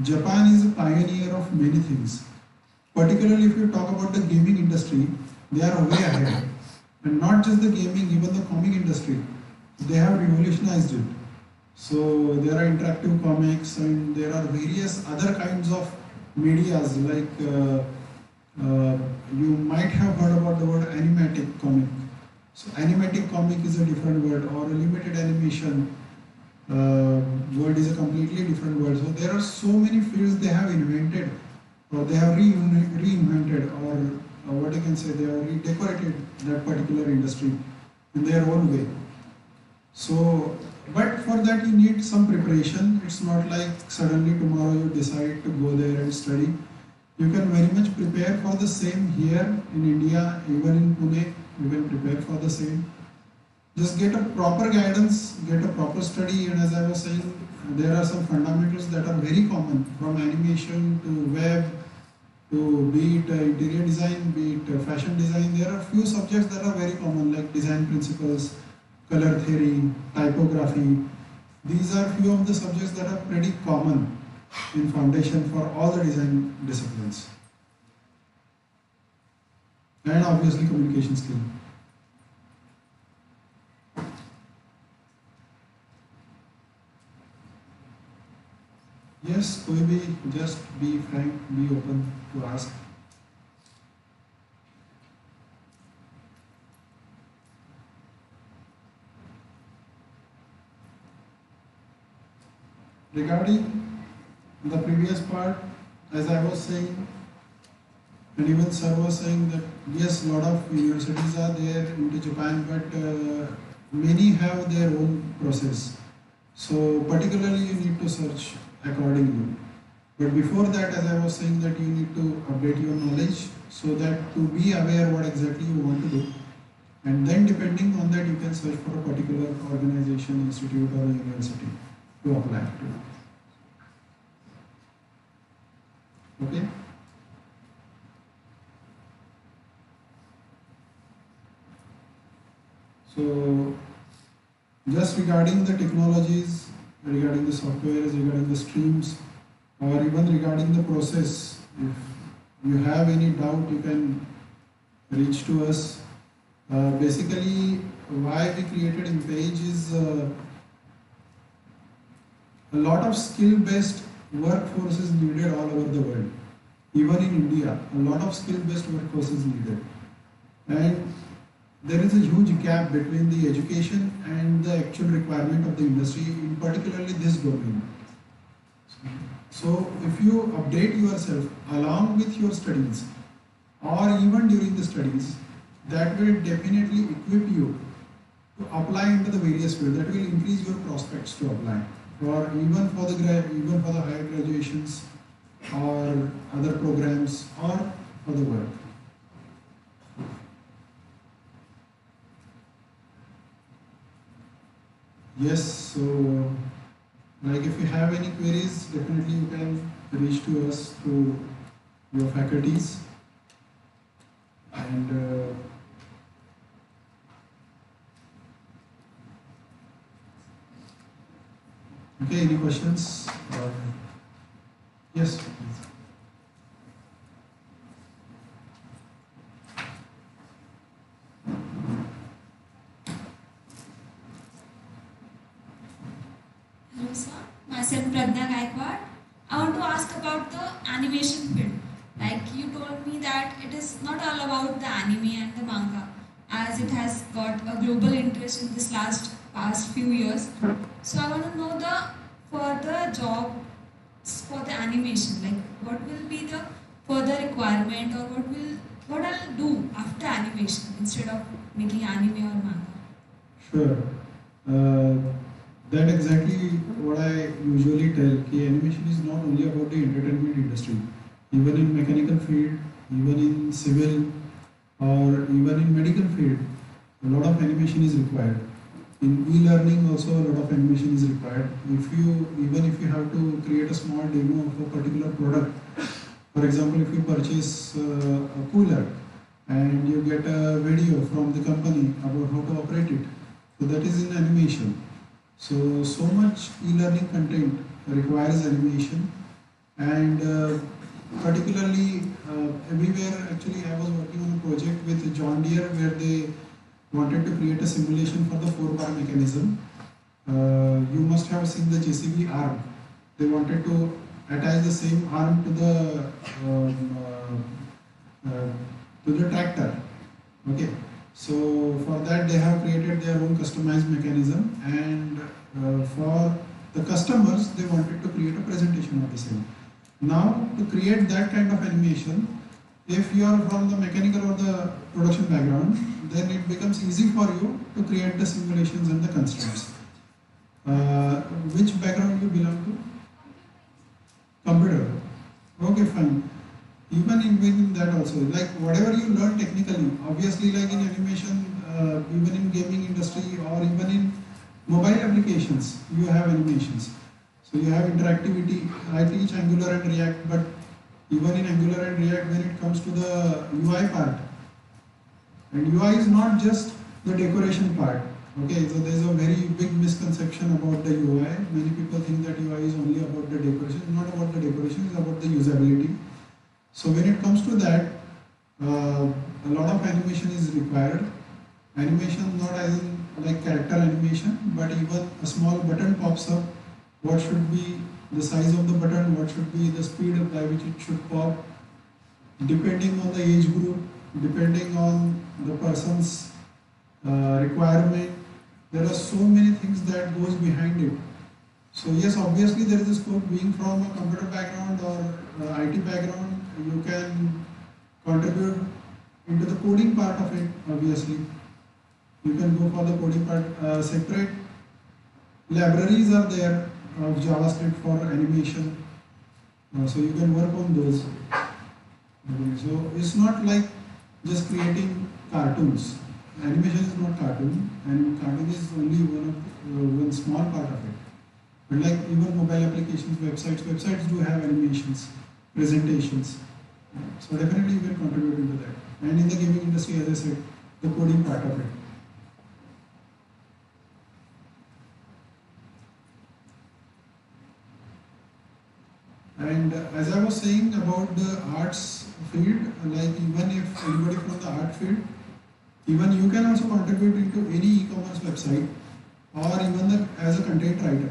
Japan is a pioneer of many things. Particularly if you talk about the gaming industry, they are way ahead. And not just the gaming, even the comic industry, they have revolutionized it. So there are interactive comics and there are various other kinds of medias, like you might have heard about the word animatic comic. So animatic comic is a different word, or limited animation word is a completely different word. So there are so many fields they have invented, or they have reinvented, or what I can say, they have redecorated that particular industry in their own way. So, but for that you need some preparation. It's not like suddenly tomorrow you decide to go there and study. You can very much prepare for the same here in India, even in Pune, you can prepare for the same. Just get a proper guidance, get a proper study, and as I was saying, there are some fundamentals that are very common, from animation to web, to be it interior design, be it fashion design. There are few subjects that are very common, like design principles, color theory, typography. These are few of the subjects that are pretty common in foundation for all the design disciplines. And obviously communication skill. Yes, कोई भी just be frank, be open to ask. Regarding the previous part, as I was saying, and even sir was saying that yes, a lot of universities are there into Japan, but many have their own process. So particularly you need to search accordingly. But before that, as I was saying, that you need to update your knowledge so that to be aware what exactly you want to do. And then depending on that, you can search for a particular organization, institute or university to apply to. Okay? So, just regarding the technologies, regarding the softwares, regarding the streams, or even regarding the process, if you have any doubt, you can reach to us. Basically, why we created ImPage is a lot of skill-based workforce is needed all over the world. Even in India, a lot of skill-based workforce is needed. And there is a huge gap between the education and the actual requirement of the industry, in particularly this domain. So if you update yourself along with your studies, or even during the studies, that will definitely equip you to apply into the various fields. That will increase your prospects to apply, or even for the higher graduations, or other programs, or for the work. Yes, so like if you have any queries, definitely you can reach to us through your faculties. And okay, any questions? Yes, please. Hello sir, myself Pradna Gaikwad. I want to ask about the animation field. Like you told me that it is not all about the anime and the manga, as it has got a global interest in this past few years. So I want to know the further jobs for the animation. Like what will be the further requirement, or what I'll do after animation instead of making anime or manga. Sure. that exactly what I usually tell. Ki animation is not only about the entertainment industry. Even in mechanical field, even in civil, or even in medical field, a lot of animation is required. In e-learning also a lot of animation is required. Even if you have to create a small demo of a particular product, for example, if you purchase a cooler and you get a video from the company about how to operate it, so that is in animation. So much e-learning content requires animation, and particularly everywhere. Actually, I was working on a project with John Deere where they wanted to create a simulation for the 4-bar mechanism. You must have seen the JCB arm. They wanted to attach the same arm to the tractor. Okay. So for that they have created their own customized mechanism, and for the customers they wanted to create a presentation of the same. Now to create that kind of animation, if you are from the mechanical or the production background, then it becomes easy for you to create the simulations and the constraints. Which background you belong to? Computer. Okay, fine. Even in that also, like whatever you learn technically, obviously like in animation, even in gaming industry or even in mobile applications, you have animations. So you have interactivity. I teach Angular and React, but even in Angular and React, when it comes to the UI part, and UI is not just the decoration part. Okay, so there is a very big misconception about the UI. Many people think that UI is only about the decoration. It's not about the decoration, it's about the usability. So when it comes to that, a lot of animation is required. Animation not as in like character animation, but even a small button pops up. What should be the size of the button? What should be the speed by which it should pop? Depending on the age group, depending on the person's requirement, there are so many things that goes behind it. So yes, obviously there is a scope. Being from a computer background or IT background, you can contribute into the coding part of it. Obviously, you can go for the coding part. Separate libraries are there of JavaScript for animation, so you can work on those. So it's not like just creating cartoons. Animation is not cartoon, and cartoon is only one small part of it. But like even mobile applications, websites do have animations, presentations. So definitely you can contribute into that. And in the gaming industry, as I said, the coding part of it. And as I was saying about the arts field, like even if anybody from the art field, even you can also contribute into any e-commerce website or even as a content writer.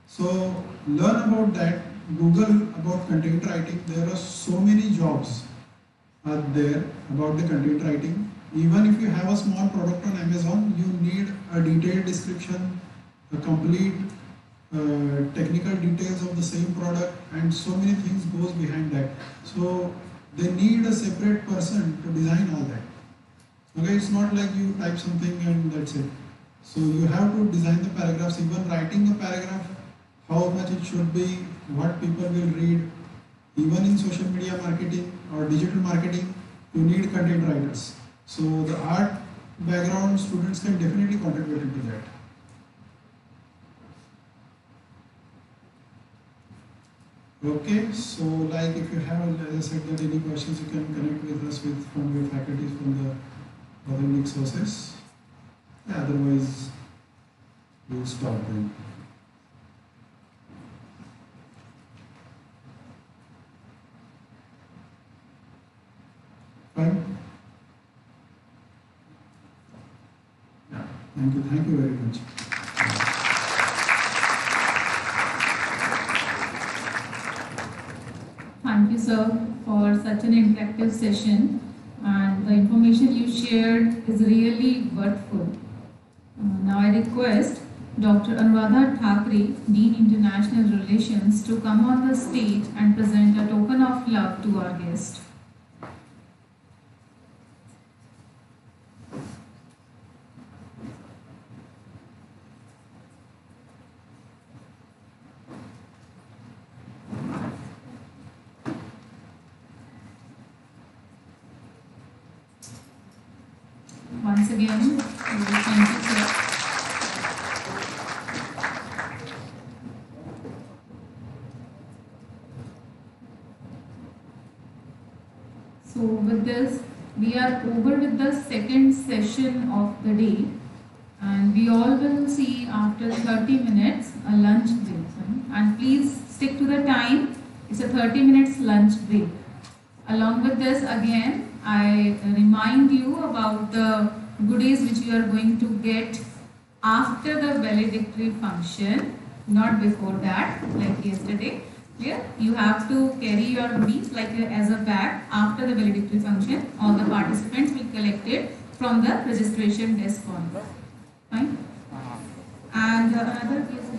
So learn about that, Google about content writing. There are so many jobs out there about the content writing. Even if you have a small product on Amazon, you need a detailed description, a complete technical details of the same product, and so many things goes behind that. So they need a separate person to design all that. Okay, it's not like you type something and that's it. So you have to design the paragraphs. Even writing a paragraph, how much it should be, what people will read. Even in social media marketing or digital marketing, you need content writers. So the art background students can definitely contribute into that. Okay, so like if you have, as I said, that any questions, you can connect with us from your faculties from the other link sources. Yeah, otherwise we'll stop then. Fine? Yeah, thank you very much. Thank you, sir, for such an interactive session, and the information you shared is really worthwhile. Now I request Dr. Anuradha Thakre, Dean International Relations, to come on the stage and present a token of love to our guest. again. Thank you, sir. So with this, we are over with the second session of the day, and we all will see after 30 minutes a lunch break. And please stick to the time. It's a 30 minutes lunch break. Along with this, again, I remind you about the goodies which you are going to get after the valedictory function, not before that, like yesterday. Clear? You have to carry your goodies like as a bag after the valedictory function. All the participants will collect it from the registration desk on. Fine? And another case,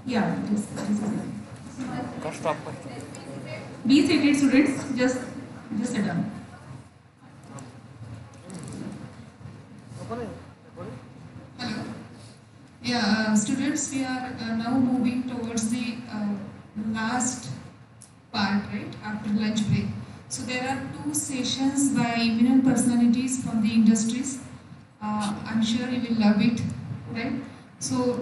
yeah, this is it. Be seated, students. Just sit down. Hello. Yeah, students, we are now moving towards the last part, right, after lunch break. So there are 2 sessions by eminent personalities from the industries. I'm sure you will love it, right? So